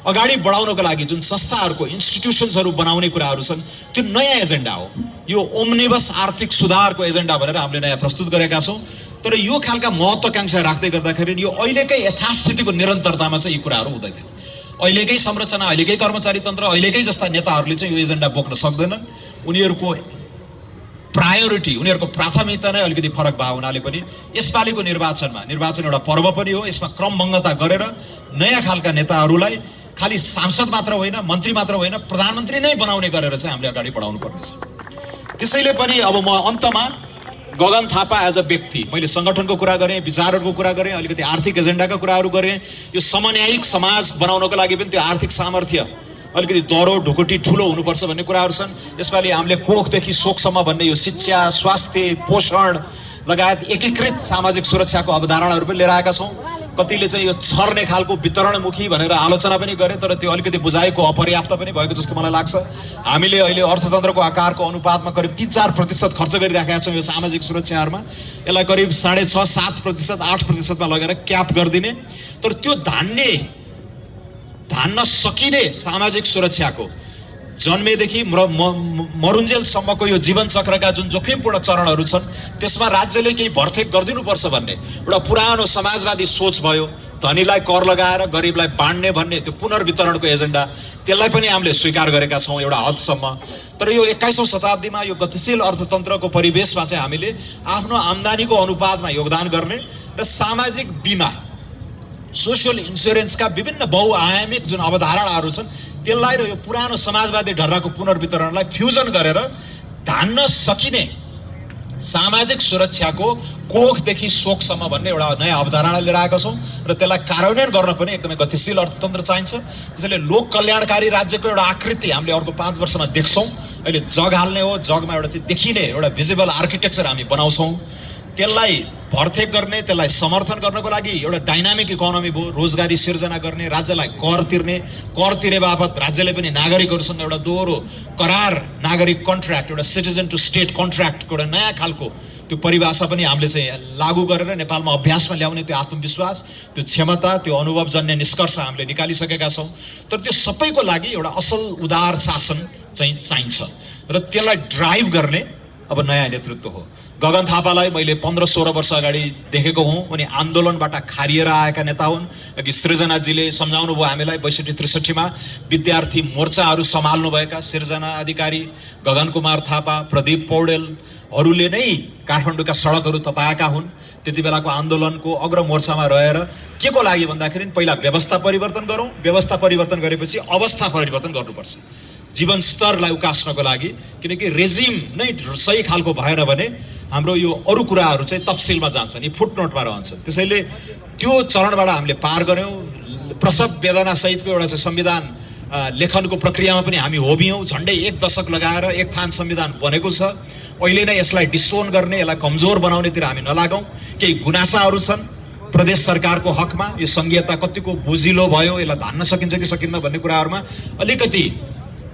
अगाडि बढाउनको लागि जुन संस्थाहरूको, इन्स्टिट्युसन्सहरू बनाउने कुराहरू छन् त्यो नयाँ एजेन्डा हो। यो ओम्निबस आर्थिक सुधारको एजेन्डा भनेर हामीले नयाँ प्रस्तुत गरेका छौँ। तर यो खालका महत्त्वाकांक्षा राख्दै गर्दाखेरि यो अहिलेकै यथास्थितिको निरन्तरतामा चाहिँ यी कुराहरू हुँदैन। अहिलेकै संरचना, अहिलेकै कर्मचारी तन्त्र, अहिलेकै जस्ता नेताहरूले चाहिँ यो एजेन्डा बोक्न सक्दैनन्। उनीहरूको प्रायोरिटी, उनीहरूको प्राथमिकता नै अलिकति फरक भए हुनाले पनि यसपालिको निर्वाचन एउटा पर्व पनि हो। यसमा क्रमभङ्गता गरेर नयाँ खालका नेताहरूलाई खालि सांसद मात्र होइन, मन्त्री मात्र होइन, प्रधानमन्त्री नै बनाउने गरेर चाहिँ हामीले अगाडि बढाउनु पर्नेछ। त्यसैले पनि अब म अन्तमा गगन थापा एज अ व्यक्ति, मैले सङ्गठनको कुरा गरेँ, विचारहरूको कुरा गरेँ, अलिकति आर्थिक एजेन्डाका कुराहरू गरेँ। यो समन्यायिक समाज बनाउनको लागि पनि त्यो आर्थिक सामर्थ्य अलिकति दह्रो ढुकुटी ठुलो हुनुपर्छ भन्ने कुराहरू छन्। यसपालि हामीले कोखदेखि शोकसम्म भन्ने यो शिक्षा, स्वास्थ्य, पोषण लगायत एकीकृत सामाजिक सुरक्षाको अवधारणाहरू पनि लिएर आएका छौँ। कतिले चाहिँ यो छर्ने खालको वितरणमुखी भनेर आलोचना पनि गरे, तर त्यो अलिकति बुझाइको अपर्याप्त पनि भएको जस्तो मलाई लाग्छ। हामीले अहिले अर्थतन्त्रको आकारको अनुपातमा करिब 3-4% खर्च गरिराखेका छौँ यो सामाजिक सुरक्षाहरूमा। यसलाई करिब 6.5-7%, 8%मा लगेर क्याप गरिदिने, तर त्यो धान्न सकिने सामाजिक सुरक्षाको जन्मेदेखि मरुन्जेलसम्मको यो जीवन चक्रका जुन जोखिमपूर्ण चरणहरू छन् त्यसमा राज्यले केही भरथेक गरिदिनुपर्छ भन्ने एउटा पुरानो समाजवादी सोच भयो। धनीलाई कर लगाएर गरिबलाई बाँड्ने भन्ने त्यो पुनर्वितरणको एजेन्डा, त्यसलाई पनि हामीले स्वीकार गरेका छौँ एउटा हदसम्म। तर यो 21औं शताब्दीमा यो गतिशील अर्थतन्त्रको परिवेशमा चाहिँ हामीले आफ्नो आम्दानीको अनुपातमा योगदान गर्ने र सामाजिक बिमा, सोसियल इन्स्योरेन्सका विभिन्न बहुआयामिक जुन अवधारणाहरू छन् त्यसलाई र यो पुरानो समाजवादी ढर्राको पुनर्वितरणलाई फ्युजन गरेर धान्न सकिने सामाजिक सुरक्षाको कोखदेखि शोकसम्म भन्ने एउटा नयाँ अवधारणा लिएर आएका छौँ र त्यसलाई कार्यान्वयन गर्न पनि एकदमै गतिशील अर्थतन्त्र चाहिन्छ। त्यसैले लोक कल्याणकारी राज्यको एउटा आकृति हामीले अर्को 5 वर्षमा देख्छौँ। अहिले जग हाल्ने हो, जगमा एउटा चाहिँ देखिने एउटा भिजिबल आर्किटेक्चर हामी बनाउँछौँ। त्यसलाई भरथेक गर्ने, त्यसलाई समर्थन गर्नको लागि एउटा डाइनामिक इकोनोमी भयो, रोजगारी सिर्जना गर्ने, राज्यलाई कर तिर्ने, कर तिरे बापत राज्यले पनि नागरिकहरूसँग एउटा दोहोरो करार, नागरिक कन्ट्र्याक्ट, एउटा सिटिजन टु स्टेट कन्ट्र्याक्टको एउटा नयाँ खालको त्यो परिभाषा पनि हामीले चाहिँ लागू गरेर नेपालमा अभ्यासमा ल्याउने त्यो आत्मविश्वास, त्यो क्षमता, त्यो अनुभवजन्य निष्कर्ष हामीले निकालिसकेका छौँ। तर त्यो सबैको लागि एउटा असल उदार शासन चाहिँ चाहिन्छ र त्यसलाई ड्राइभ गर्ने अब नयाँ नेतृत्व हो। गगन थापालाई मैले 15-16 वर्ष अगाडि देखेको हुँ। उनी आन्दोलनबाट खारिएर आएका नेता हुन्। अघि सृजनाजीले सम्झाउनु भयो हामीलाई 62-63 विद्यार्थी मोर्चाहरू सम्हाल्नुभएका सृजना अधिकारी, गगन कुमार थापा, प्रदीप पौडेलहरूले नै काठमाडौँका सडकहरू तताएका हुन्। त्यति बेलाको आन्दोलनको अग्रमोर्चामा रहेर के को लागि भन्दाखेरि पहिला व्यवस्था परिवर्तन गरौँ, व्यवस्था परिवर्तन गरेपछि अवस्था परिवर्तन गर्नुपर्छ जीवन स्तरलाई उकास्नको लागि, किनकि रेजिम नै सही खालको भएन भने हाम्रो यो अरू कुराहरू चाहिँ तफसिलमा जान्छन्, यी फुटनोटमा रहन्छन्। त्यसैले त्यो चरणबाट हामीले पार गऱ्यौँ। प्रसव वेदना सहितको एउटा चाहिँ संविधान लेखनको प्रक्रियामा पनि हामी होबियौँ। झन्डै 1 दशक लगाएर एक थान संविधान बनेको छ। अहिले नै यसलाई डिसोन गर्ने, यसलाई कमजोर बनाउनेतिर हामी नलागौँ। केही गुनासाहरू छन् प्रदेश सरकारको हकमा, यो संघीयता कतिको बोझिलो भयो, यसलाई धान्न सकिन्छ कि सकिन्न भन्ने कुराहरूमा अलिकति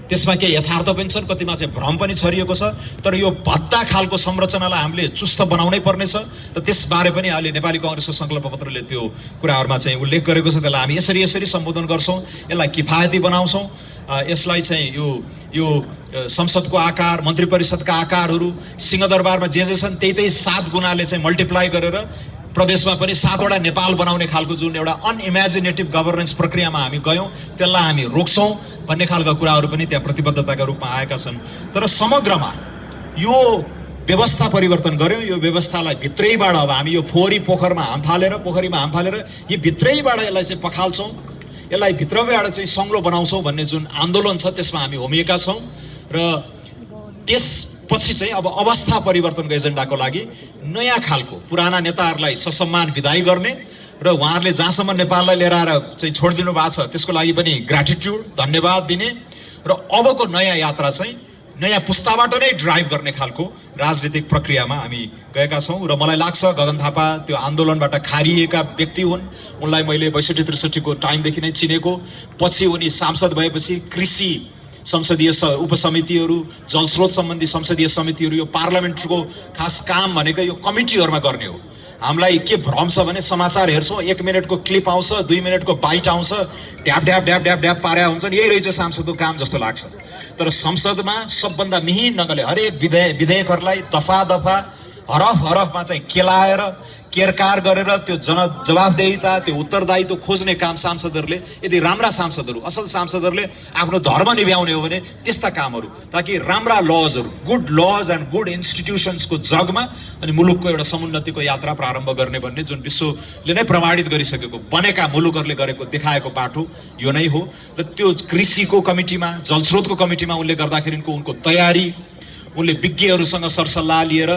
त्यसमा केही यथार्थ पनि छन्, कतिमा चाहिँ भ्रम पनि छरिएको छ। तर यो भद्दा खालको संरचनालाई हामीले चुस्त बनाउनै पर्नेछ र त्यसबारे पनि अहिले नेपाली कांग्रेसको संकल्प पत्रले त्यो कुराहरूमा चाहिँ उल्लेख गरेको छ। त्यसलाई हामी यसरी सम्बोधन गर्छौँ, यसलाई किफायती बनाउँछौँ। यसलाई चाहिँ यो संसदको आकार, मन्त्री परिषदका आकारहरू सिंहदरबारमा जे छन् त्यही 7 गुणाले चाहिँ मल्टिप्लाई गरेर प्रदेशमा पनि 7वटा नेपाल बनाउने खालको जुन एउटा अनइमेजिनेटिभ गभर्नेन्स प्रक्रियामा हामी गयौँ त्यसलाई हामी रोक्छौँ भन्ने खालका कुराहरू पनि त्यहाँ प्रतिबद्धताका रूपमा आएका छन्। तर समग्रमा यो व्यवस्था परिवर्तन गऱ्यौँ। यो व्यवस्थालाई भित्रैबाट अब हामी यो पोखरीमा हाम फालेर यो भित्रैबाट यसलाई चाहिँ पखाल्छौँ, यसलाई भित्रैबाट चाहिँ सङ्लो बनाउँछौँ भन्ने जुन आन्दोलन छ त्यसमा हामी होमिएका छौँ। र त्यसपछि चाहिँ अब अवस्था परिवर्तनको एजेन्डाको लागि नयाँ खालको पुराना नेताहरूलाई ससम्मान विदाई गर्ने र उहाँहरूले जहाँसम्म नेपाललाई लिएर आएर चाहिँ छोडिदिनु भएको छ त्यसको लागि पनि ग्र्याटिट्युड, धन्यवाद दिने र अबको नयाँ यात्रा चाहिँ नयाँ पुस्ताबाट नै ड्राइभ गर्ने खालको राजनीतिक प्रक्रियामा हामी गएका छौँ। र मलाई लाग्छ गगन थापा त्यो आन्दोलनबाट खारिएका व्यक्ति हुन्। उनलाई मैले 62-63 को टाइमदेखि नै चिनेको। पछि उनी सांसद भएपछि कृषि संसदीय उपसमितिहरू, जलस्रोत सम्बन्धी संसदीय समितिहरू, यो पार्लियामेन्टको खास काम भनेको यो कमिटीहरूमा गर्ने हो। हामीलाई के भ्रम छ भने समाचार हेर्छौँ, 1 मिनटको क्लिप आउँछ, 2 मिनटको बाइट आउँछ, ढ्याप पारेका हुन्छन्, यही रहेछ सांसदको काम जस्तो लाग्छ। तर संसदमा सबभन्दा मिहिन ढङ्गले हरेक विधेयकहरूलाई दफा हरफमा चाहिँ केलाएर केरकार गरेर त्यो जवाफदेहिता, त्यो उत्तरदायित्व खोज्ने काम सांसदहरूले, यदि राम्रा सांसदहरू, असल सांसदहरूले आफ्नो धर्म निभ्याउने हो भने त्यस्ता कामहरू, ताकि राम्रा लजहरू, गुड लज एन्ड गुड इन्स्टिट्युसन्सको जगमा अनि मुलुकको एउटा समुन्नतिको यात्रा प्रारम्भ गर्ने भन्ने जुन विश्वले नै प्रमाणित गरिसकेको बनेका मुलुकहरूले गरेको देखाएको बाटो यो नै हो। र त्यो कृषिको कमिटीमा, जलस्रोतको कमिटीमा उनले गर्दाखेरि उनको तयारी, उनले विज्ञहरूसँग सरसल्लाह लिएर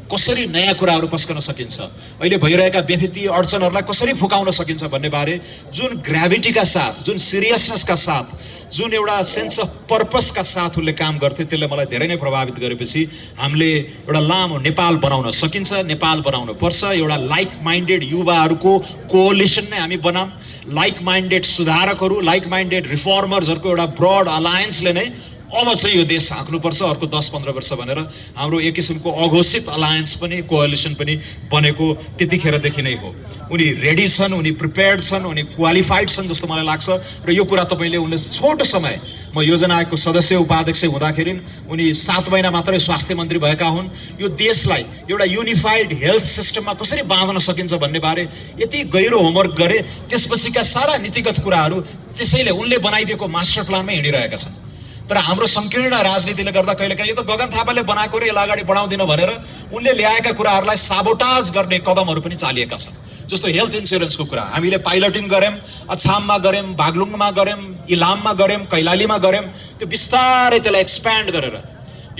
कसरी नयाँ कुराहरू पस्कन सकिन्छ, अहिले भइरहेका बेफिती अडचनहरूलाई कसरी फुकाउन सकिन्छ भन्ने बारे जुन ग्राभिटीका साथ, जुन सिरियसनेसका साथ, जुन एउटा सेन्स अफ पर्पसका साथ उनले काम गर्थे, त्यसले मलाई धेरै नै प्रभावित गरेपछि हामीले एउटा लामो नेपाल बनाउन सकिन्छ, नेपाल बनाउन पर्छ। एउटा लाइक माइन्डेड युवाहरूको कोअलिसन नै हामी बनाऊँ, लाइक माइन्डेड सुधारकहरू, लाइक माइन्डेड रिफर्मर्सहरूको एउटा ब्रड अलायन्सले नै अब चाहिँ यो देश हाँक्नुपर्छ अर्को 10-15 वर्ष भनेर हाम्रो एक किसिमको अघोषित अलायन्स पनि, कोअलिसन पनि बनेको त्यतिखेरदेखि नै हो। उनी रेडी छन्, उनी प्रिपेयर्ड छन्, उनी क्वालिफाइड छन् जस्तो मलाई लाग्छ। र यो कुरा तपाईँले उनले छोटो समय, म योजना आयोगको सदस्य उपाध्यक्ष हुँदाखेरि उनी 7 महिना मात्रै स्वास्थ्य मन्त्री भएका हुन्। यो देशलाई एउटा युनिफाइड हेल्थ सिस्टममा कसरी बाँध्न सकिन्छ भन्ने बारे यति गहिरो होमवर्क गरे। त्यसपछिका सारा नीतिगत कुराहरू त्यसैले उनले बनाइदिएको मास्टर प्लानमै हिँडिरहेका छन्। तर हाम्रो संकीर्ण राजनीतिले गर्दा कहिलेकाहीँ यो त गगन थापाले बनाएको रे, यसलाई अगाडि बढाउँदिन भनेर उनले ल्याएका कुराहरूलाई साबोटाज गर्ने कदमहरू पनि चालिएका छन्। जस्तो हेल्थ इन्सुरेन्सको कुरा हामीले पाइलटिङ गऱ्यौँ, अछाममा गऱ्यौँ, बागलुङमा गऱ्यौँ, इलाममा गऱ्यौँ, कैलालीमा गऱ्यौँ। त्यो बिस्तारै त्यसलाई एक्सप्यान्ड गरेर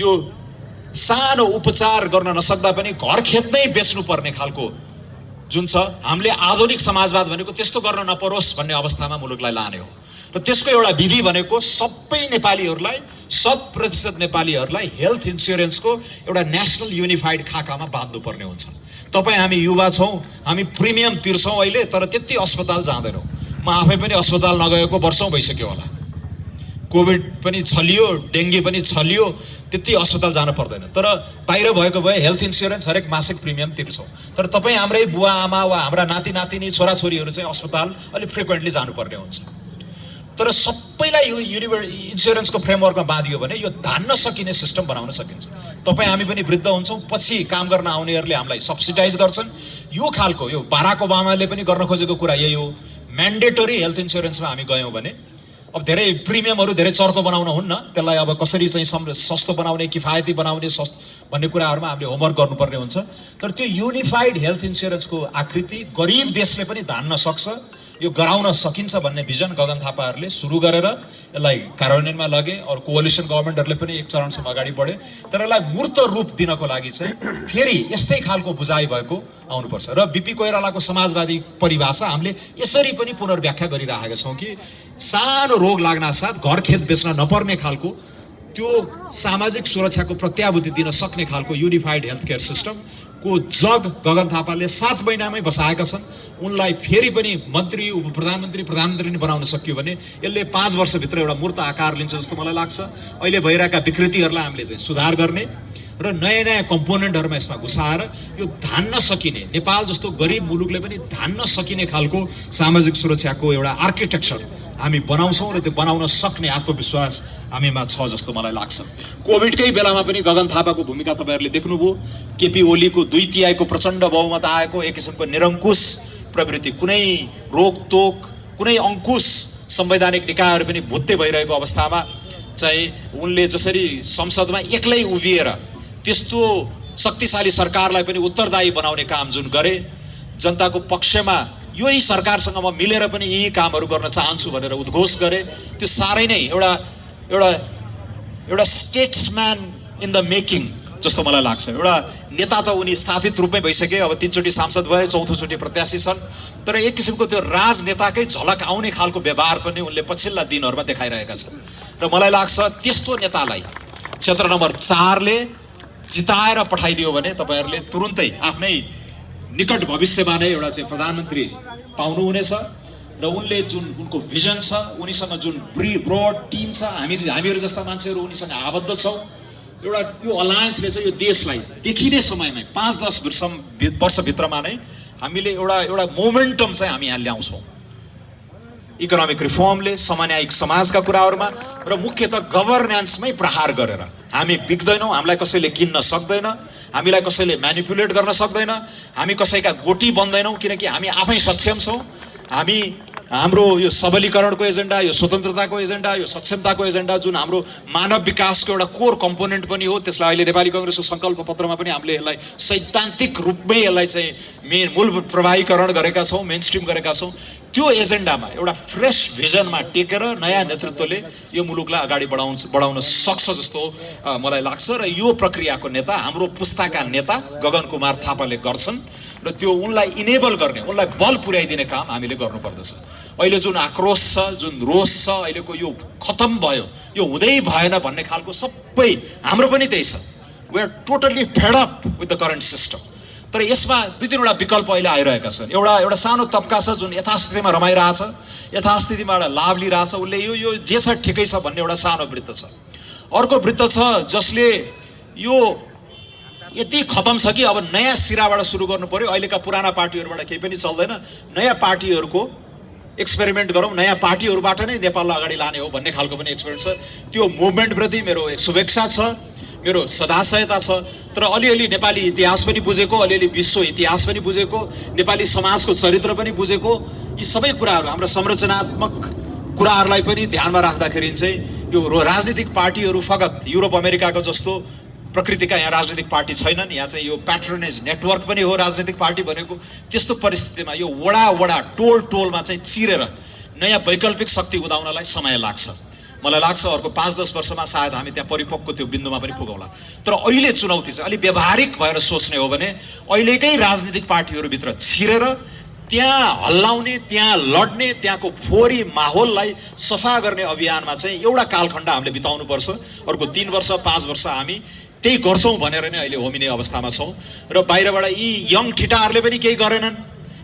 यो सानो उपचार गर्न नसक्दा पनि घर खेतमै बेच्नुपर्ने खालको जुन छ, हामीले आधुनिक समाजवाद भनेको त्यस्तो गर्न नपरोस् भन्ने अवस्थामा मुलुकलाई लाने हो। र त्यसको एउटा विधि भनेको सबै नेपालीहरूलाई, 100% नेपालीहरूलाई हेल्थ इन्सुरेन्सको एउटा नेसनल युनिफाइड खाकामा बाँध्नुपर्ने हुन्छ। तपाईँ हामी युवा छौँ, हामी प्रिमियम तिर्छौँ अहिले, तर त्यति अस्पताल जाँदैनौँ। म आफै पनि अस्पताल नगएको वर्षौँ भइसक्यो होला। कोभिड पनि छलियो, डेङ्गी पनि छलियो, त्यति अस्पताल जान पर्दैन। तर बाहिर भएको भए हेल्थ इन्सुरेन्स हरेक मासिक प्रिमियम तिर्छौँ। तर तपाईँ हाम्रै बुवा आमा वा हाम्रा नाति नातिनी छोराछोरीहरू चाहिँ अस्पताल अलिक फ्रिक्वेन्टली जानुपर्ने हुन्छ। तर सबैलाई यो इन्सुरेन्सको फ्रेमवर्कमा बाँधियो भने यो धान्न सकिने सिस्टम बनाउन सकिन्छ। तपाईँ हामी पनि वृद्ध हुन्छौँ, पछि काम गर्न आउनेहरूले हामीलाई सब्सिडाइज गर्छन्। यो खालको यो बाराक ओबामाले पनि गर्न खोजेको कुरा यही हो। म्यान्डेटरी हेल्थ इन्सुरेन्समा हामी गयौँ भने अब धेरै प्रिमियमहरू धेरै चर्को बनाउन हुन्न, त्यसलाई अब कसरी चाहिँ सस्तो बनाउने, किफायती बनाउने भन्ने कुराहरूमा हामीले होमवर्क गर्नुपर्ने हुन्छ। तर त्यो युनिफाइड हेल्थ इन्सुरेन्सको आकृति गरिब देशले पनि धान्न सक्छ, यो गराउन सकिन्छ भन्ने भिजन गगन थापाहरूले सुरु गरेर यसलाई कार्यान्वयनमा लगे। और कोअलिसन गभर्मेन्टहरूले पनि एक चरणसम्म अगाडि बढे। तर यसलाई मूर्त रूप दिनको लागि चाहिँ फेरि यस्तै खालको बुझाइ भएको आउनुपर्छ। र बिपी कोइरालाको समाजवादी परिभाषा हामीले यसरी पनि पुनर्व्याख्या गरिरहेका छौँ कि सानो रोग लाग्न साथ घर खेत बेच्न नपर्ने खालको त्यो सामाजिक सुरक्षाको प्रत्याभूति दिन सक्ने खालको युनिफाइड हेल्थ केयर सिस्टम को जग गगन थापाले 7 महिनामै बसाएका छन्। उनलाई फेरि पनि मन्त्री, उप प्रधानमन्त्री, प्रधानमन्त्री नै बनाउन सकियो भने यसले 5 वर्षभित्र एउटा मूर्त आकार लिन्छ जस्तो मलाई लाग्छ। अहिले भइरहेका विकृतिहरूलाई हामीले चाहिँ सुधार गर्ने र नयाँ नयाँ कम्पोनेन्टहरूमा यसमा घुसाएर यो धान्न सकिने, नेपाल जस्तो गरिब मुलुकले पनि धान्न सकिने खालको सामाजिक सुरक्षाको एउटा आर्किटेक्चर हामी बनाउँछौँ र त्यो बनाउन सक्ने आत्मविश्वास हामीमा छ जस्तो मलाई लाग्छ। कोभिडकै बेलामा पनि गगन थापाको भूमिका तपाईँहरूले देख्नुभयो। केपी ओलीको 2/3 प्रचण्ड बहुमत आएको एक किसिमको निरङ्कुश प्रवृत्ति, कुनै रोकतोक, कुनै अङ्कुश संवैधानिक निकायहरू पनि भुत्ते भइरहेको अवस्थामा चाहिँ उनले जसरी संसदमा एक्लै उभिएर त्यस्तो शक्तिशाली सरकारलाई पनि उत्तरदायी बनाउने काम जुन गरे, जनताको पक्षमा यही सरकारसँग म मिलेर पनि यही कामहरू गर्न चाहन्छु भनेर उद्घोष गरे, त्यो साह्रै नै एउटा स्टेट्सम्यान इन द मेकिङ जस्तो मलाई लाग्छ। एउटा नेता त उनी स्थापित रूपमै भइसके, अब 3 चोटि सांसद भए, 4थो चोटि प्रत्याशी छन्। तर एक किसिमको त्यो राजनेताकै झलक आउने खालको व्यवहार पनि उनले पछिल्ला दिनहरूमा देखाइरहेका छन्। र मलाई लाग्छ त्यस्तो नेतालाई क्षेत्र नम्बर 4 ले जिताएर पठाइदियो भने तपाईँहरूले तुरुन्तै आफ्नै निकट भविष्यमा नै एउटा चाहिँ प्रधानमन्त्री पाउनुहुनेछ। र उनले जुन उनको भिजन छ, उनीसँग जुन ब्रोड टिम छ, हामीहरू जस्ता मान्छेहरू उनीसँग आबद्ध छौँ। एउटा यो अलायन्सले चाहिँ यो देशलाई देखिने समयमै 5-10 वर्षभित्रमा नै हामीले एउटा मोमेन्टम चाहिँ हामी यहाँ ल्याउँछौँ। इकोनोमिक रिफर्मले, समन्यायिक समाजका कुराहरूमा र मुख्यतः गभर्नेन्समै प्रहार गरेर हामी बिग्दैनौँ, हामीलाई कसैले किन्न सक्दैन, हामीलाई कसैले म्यानिपुलेट गर्न सक्दैन, हामी कसैका गोटी बन्दैनौँ, किनकि हामी आफै सक्षम छौँ। हाम्रो यो सबलीकरणको एजेन्डा, यो स्वतन्त्रताको एजेन्डा, यो सक्षमताको एजेन्डा जुन हाम्रो मानव विकासको एउटा कोर कम्पोनेन्ट पनि हो, त्यसलाई अहिले नेपाली कांग्रेसको संकल्प पत्रमा पनि हामीले यसलाई सैद्धान्तिक रूपमै यसलाई चाहिँ मूल प्रवाहीकरण गरेका छौँ, मेन स्ट्रिम गरेका छौँ। त्यो एजेन्डामा एउटा फ्रेश भिजनमा टेकेर नयाँ नेतृत्वले यो मुलुकलाई अगाडि बढाउन सक्छ जस्तो मलाई लाग्छ। र यो प्रक्रियाको नेता हाम्रो पुस्ताका नेता गगन कुमार थापाले गर्छन् र त्यो उनलाई इनेबल गर्ने, उनलाई बल पुर्याइदिने काम हामीले गर्नुपर्दछ। अहिले जुन आक्रोश छ, जुन रोष छ, अहिलेको यो खतम भयो, यो हुँदै भएन भन्ने खालको सबै हाम्रो पनि त्यही छ। We are totally fed up with the current system. तर यसमा दुई तीनवटा विकल्प अहिले आइरहेका छन्। एउटा सानो तबका छ जुन यथास्थितिमा रमाइरहेछ, यथास्थितिबाट लाभ लिइरहेछ, उसले यो जे छ ठिकै छ भन्ने एउटा सानो वृत्त छ। अर्को वृत्त छ जसले यो यति खतम छ कि अब नयाँ सिराबाट सुरु गर्नु पर्यो, अहिलेका पुराना पार्टीहरूबाट केही पनि चल्दैन, नयाँ पार्टीहरूको एक्सपेरिमेन्ट गरौँ, नयाँ पार्टीहरूबाट नै नेपाललाई अगाडि लाने हो भन्ने खालको पनि एक्सपेरिमेन्ट छ। त्यो मुभमेन्टप्रति मेरो शुभेच्छा छ, मेरो सदाशयता छ। तर अलिअलि नेपाली इतिहास पनि बुझेको, अलिअलि विश्व इतिहास पनि बुझेको, नेपाली समाजको चरित्र पनि बुझेको, यी सबै कुराहरू हाम्रो संरचनात्मक कुराहरूलाई पनि ध्यानमा राख्दाखेरि चाहिँ यो राजनीतिक पार्टीहरू फगत युरोप अमेरिकाको जस्तो प्रकृतिका यहाँ राजनीतिक पार्टी छैनन्। यहाँ चाहिँ यो प्याट्रोनेज नेटवर्क पनि हो राजनीतिक पार्टी भनेको। त्यस्तो परिस्थितिमा यो वडा टोलमा चाहिँ चिरेर नयाँ वैकल्पिक शक्ति उदाउनलाई समय लाग्छ। मलाई लाग्छ अर्को 5-10 वर्षमा सायद हामी त्यहाँ परिपक्व त्यो बिन्दुमा पनि पुगौँला। तर अहिले चुनौती चाहिँ अलिक व्यावहारिक भएर सोच्ने हो भने अहिलेकै राजनीतिक पार्टीहरूभित्र छिरेर त्यहाँ हल्लाउने, त्यहाँ लड्ने, त्यहाँको फोहोरी माहौललाई सफा गर्ने अभियानमा चाहिँ एउटा कालखण्ड हामीले बिताउनुपर्छ। अर्को 3 वर्ष 5 वर्ष हामी त्यही गर्छौँ भनेर नै अहिले होमिने अवस्थामा छौँ। र बाहिरबाट यी यङ ठिटाहरूले पनि केही गरेनन्,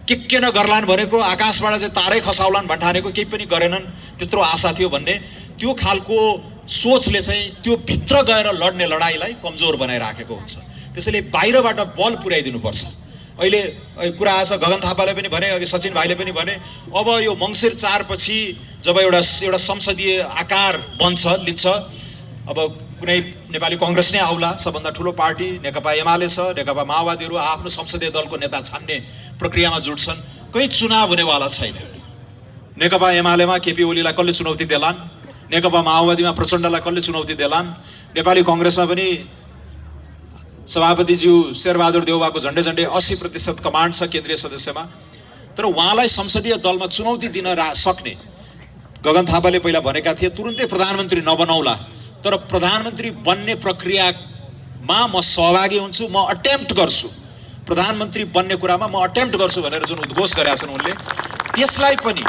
के नगर्लान् भनेको, आकाशबाट चाहिँ तारै खसाउलान् भन्ठानेको केही पनि गरेनन्, त्यत्रो आशा थियो भन्ने त्यो खालको सोचले चाहिँ त्यो भित्र गएर लड्ने लडाइँलाई कमजोर बनाइराखेको हुन्छ। त्यसैले बाहिरबाट बल पुर्याइदिनुपर्छ। अहिले कुरा आएछ, गगन थापाले पनि भने, अघि सचिन भाइले पनि भने, अब यो मङ्सिर 4 पछि जब एउटा संसदीय आकार लिन्छ, अब कुनै नेपाली कङ्ग्रेस नै आउला, सबभन्दा ठुलो पार्टी नेकपा एमाले छ, नेकपा माओवादीहरू आफ्नो संसदीय दलको नेता छान्ने प्रक्रियामा जुट्छन्। कहीँ चुनाव हुनेवाला छैन। नेकपा एमालेमा केपी ओलीलाई कसले चुनौती देलान्, नेकपा माओवादीमा प्रचण्डलाई कसले चुनौती देलान्, नेपाली कङ्ग्रेसमा पनि सभापतिज्यू शेरबहादुर देउवाको झन्डै 80% कमान्ड छ केन्द्रीय सदस्यमा। तर उहाँलाई संसदीय दलमा चुनौती दिन सक्ने गगन थापाले पहिला भनेका थिए तुरुन्तै प्रधानमन्त्री नबनाउला, तर प्रधानमन्त्री बन्ने प्रक्रियामा म सहभागी हुन्छु, म अटेम्प्ट गर्छु, प्रधानमन्त्री बन्ने कुरामा म अटेम्प्ट गर्छु भनेर जुन उद्घोष गरेका छन् उनले, त्यसलाई पनि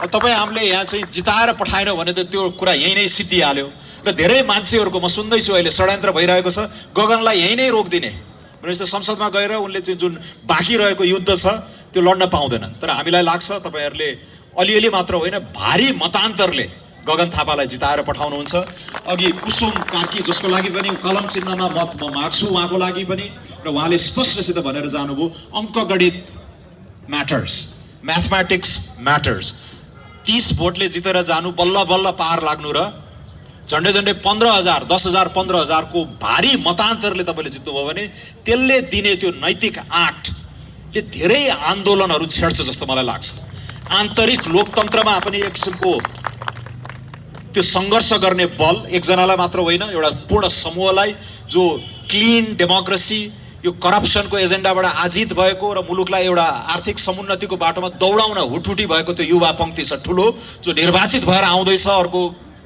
तपाईँ हामीले यहाँ चाहिँ जिताएर पठाएनौँ भने त त्यो कुरा यहीँ नै सिद्धिहाल्यो। र धेरै मान्छेहरूको म सुन्दैछु अहिले षड्यन्त्र भइरहेको छ गगनलाई यहीँ नै रोकिदिने भनेपछि संसदमा गएर उनले चाहिँ जुन बाँकी रहेको युद्ध छ त्यो लड्न पाउँदैनन्। तर हामीलाई लाग्छ तपाईँहरूले अलिअलि मात्र होइन, भारी मतान्तरले गगन थापालाई जिताएर पठाउनुहुन्छ। अघि कुसुम कार्की जसको लागि पनि कलम चिन्हमा मत म माग्छु, उहाँको लागि पनि, र उहाँले स्पष्टसित भनेर जानुभयो अङ्कगणित म्याटर्स, म्याथमेटिक्स म्याटर्स। 30 भोटले जितेर जानु, बल्ल बल्ल पार लाग्नु र झन्डै 15,000 10,000 15,000 को भारी मतान्तरले तपाईँले जित्नुभयो भने त्यसले दिने त्यो नैतिक आँटले धेरै आन्दोलनहरू छेड्छ जस्तो मलाई लाग्छ। आन्तरिक लोकतन्त्रमा पनि एक किसिमको त्यो सङ्घर्ष गर्ने बल एकजनालाई मात्र होइन, एउटा पूर्ण समूहलाई, जो क्लिन डेमोक्रेसी यो करप्सनको एजेन्डाबाट आजित भएको र मुलुकलाई एउटा आर्थिक समुन्नतिको बाटोमा दौडाउन हुटहुटी भएको त्यो युवा पङ्क्ति छ ठुलो, जो निर्वाचित भएर आउँदैछ अर्को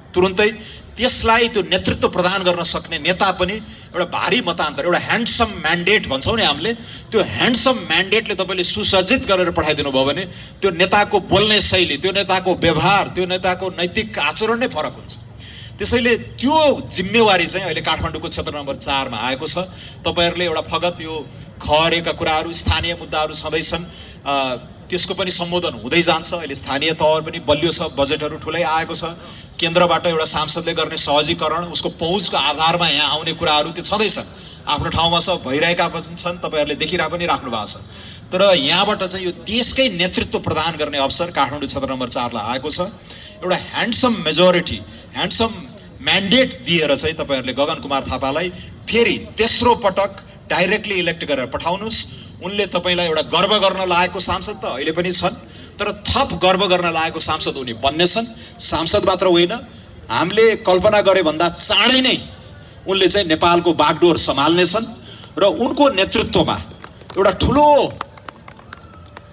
तुरुन्तै, त्यसलाई त्यो नेतृत्व प्रदान गर्न सक्ने नेता पनि एउटा भारी मतान्तर, एउटा ह्यान्डसम म्यान्डेट भन्छौँ नि हामीले, त्यो ह्यान्डसम म्यान्डेटले तपाईँले सुसज्जित गरेर पठाइदिनु भयो भने त्यो नेताको बोल्ने शैली, त्यो नेताको व्यवहार, त्यो नेताको नैतिक आचरण नै फरक हुन्छ। त्यसैले त्यो जिम्मेवारी चाहिँ अहिले काठमाडौँको क्षेत्र नम्बर 4 मा आएको छ। तपाईँहरूले एउटा फगत यो खहरेका कुराहरू, स्थानीय मुद्दाहरू छँदैछन्, त्यसको पनि सम्बोधन हुँदै जान्छ। अहिले स्थानीय तह पनि बलियो छ, बजेटहरू ठुलै आएको छ, केन्द्रबाट एउटा सांसदले गर्ने सहजीकरण, उसको पहुँचको आधारमा यहाँ आउने कुराहरू त्यो छँदैछन्, आफ्नो ठाउँमा छ, भइरहेका पनि छन्, तपाईँहरूले देखिरहेको पनि राख्नु भएको छ। तर यहाँबाट चाहिँ यो देशकै नेतृत्व प्रदान गर्ने अवसर काठमाडौँ क्षेत्र नम्बर 4 लाई आएको छ। एउटा ह्यान्डसम मेजोरिटी, ह्यान्डसम म्यान्डेट दिएर चाहिँ तपाईँहरूले गगन कुमार थापालाई फेरि तेस्रो पटक डाइरेक्टली इलेक्ट गरेर पठाउनुहोस्। उनले तपाईँलाई एउटा गर्व गर्न लागेको सांसद त अहिले पनि छन्, तर थप गर्व गर्न लागेको सांसद उनी बन्नेछन्। सांसद मात्र होइन, हामीले कल्पना गरे भन्दा चाँडै नै उनले चाहिँ नेपालको बागडोर सम्हाल्नेछन् र उनको नेतृत्वमा एउटा ठुलो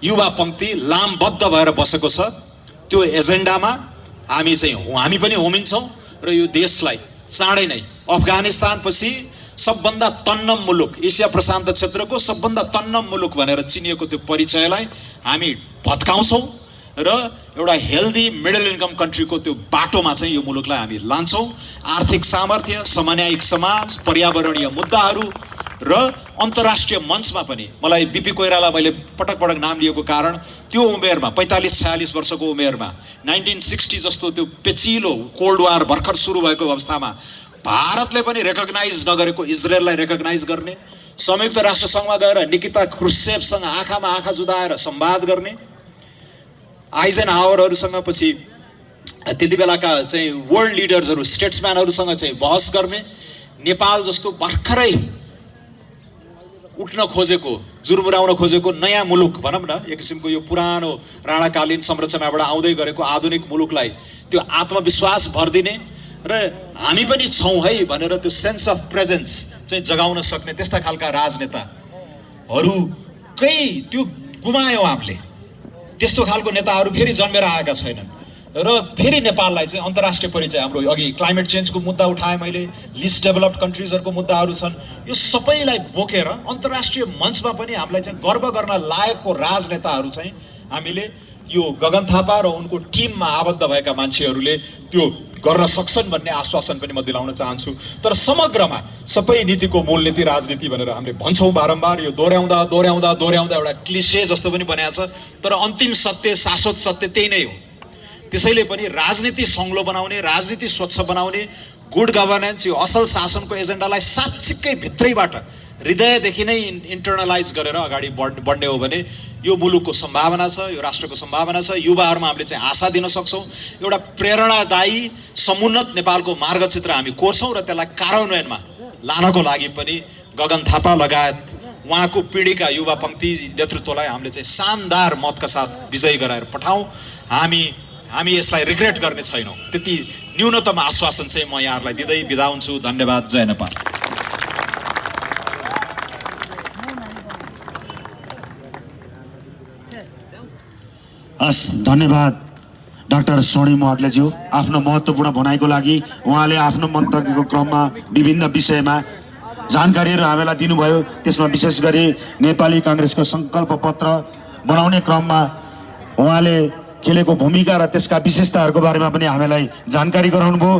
युवा पङ्क्ति लामबद्ध भएर बसेको छ। त्यो एजेन्डामा हामी पनि होमिन्छौँ र यो देशलाई चाँडै नै अफगानिस्तानपछि सबभन्दा तन्नम मुलुक, एसिया प्रशान्त क्षेत्रको सबभन्दा तन्नम मुलुक भनेर चिनिएको त्यो परिचयलाई हामी भत्काउँछौँ र एउटा हेल्दी मिडल इन्कम कन्ट्रीको त्यो बाटोमा चाहिँ यो मुलुकलाई हामी लान्छौँ। आर्थिक सामर्थ्य, समन्यायिक समाज, पर्यावरणीय मुद्दाहरू र अन्तर्राष्ट्रिय मञ्चमा पनि मलाई बीपी कोइराला मैले पटक पटक नाम लिएको कारण त्यो उमेरमा 45-46 वर्षको उमेरमा 1960 जस्तो त्यो पेचिलो कोल्ड वार भर्खर सुरु भएको अवस्थामा भारतले पनि रेकग्नाइज नगरेको इजरायललाई रेकग्नाइज गर्ने, संयुक्त राष्ट्र सङ्घमा गएर निकिता ख्रुश्चेभसँग आँखामा आँखा जुदाएर संवाद गर्ने, आइजनहावरहरूसँग पछि त्यति बेलाका चाहिँ वर्ल्ड लिडर्सहरू स्टेट्सम्यानहरूसँग चाहिँ बहस गर्ने, नेपाल जस्तो भर्खरै उठ्न खोजेको, जुर्मुराउन खोजेको नयाँ मुलुक भनौँ न, एक किसिमको यो पुरानो राणाकालीन संरचनाबाट आउँदै गरेको आधुनिक मुलुकलाई त्यो आत्मविश्वास भरिदिने र हामी पनि छौँ है भनेर त्यो सेन्स अफ प्रेजेन्स चाहिँ जगाउन सक्ने त्यस्ता खालका राजनेताहरूकै त्यो गुमायौँ हामीले। त्यस्तो खालको नेताहरू फेरि जन्मेर आएका छैनन् र फेरि नेपाललाई चाहिँ अन्तर्राष्ट्रिय परिचय, हाम्रो अघि क्लाइमेट चेन्जको मुद्दा उठाएँ मैले, लिस्ट डेभलप्ड कन्ट्रिजहरूको मुद्दाहरू छन्, यो सबैलाई बोकेर अन्तर्राष्ट्रिय मञ्चमा पनि हामीलाई चाहिँ गर्व गर्न लायकको राजनेताहरू चाहिँ हामीले यो गगन थापा र उनको टिममा आबद्ध भएका मान्छेहरूले त्यो गर्न सक्छन् भन्ने आश्वासन पनि म दिलाउन चाहन्छु। तर समग्रमा सबै नीतिको मूलनीति राजनीति भनेर हामीले भन्छौँ बारम्बार, यो दोहोऱ्याउँदा दोहोऱ्याउँदा दोहोऱ्याउँदा एउटा क्लिशे जस्तो पनि बनाएको छ, तर अन्तिम सत्य, शाश्वत सत्य त्यही नै हो। त्यसैले पनि राजनीति सङ्लो बनाउने, राजनीति स्वच्छ बनाउने, गुड गभर्नेन्स, यो असल शासनको एजेन्डालाई साँच्चीकै भित्रैबाट हृदयदेखि नै इन्टर्नलाइज गरेर अगाडि बढ्ने हो भने यो मुलुकको सम्भावना छ, यो राष्ट्रको सम्भावना छ। युवाहरूमा हामीले चाहिँ आशा दिन सक्छौँ। एउटा प्रेरणादायी समुन्नत नेपालको मार्गचित्र हामी कोर्छौँ र त्यसलाई कार्यान्वयनमा लानको लागि पनि गगन थापा लगायत उहाँको पिँढीका युवा पङ्क्ति नेतृत्वलाई हामीले चाहिँ शानदार मतका साथ विजयी गराएर पठाउँ। हामी यसलाई रिग्रेट गर्ने छैनौँ। त्यति न्यूनतम आश्वासन चाहिँ म यहाँहरूलाई दिँदै बिदा हुन्छु। धन्यवाद। जय नेपाल। हस्, धन्यवाद डाक्टर सोनी महतलेज्यू आफ्नो महत्त्वपूर्ण भनाइको लागि। उहाँले आफ्नो मन्तव्यको क्रममा विभिन्न विषयमा जानकारीहरू हामीलाई दिनुभयो। त्यसमा विशेष गरी नेपाली काङ्ग्रेसको सङ्कल्प पत्र बनाउने क्रममा उहाँले खेलेको भूमिका र त्यसका विशेषताहरूको बारेमा पनि हामीलाई जानकारी गराउनुभयो।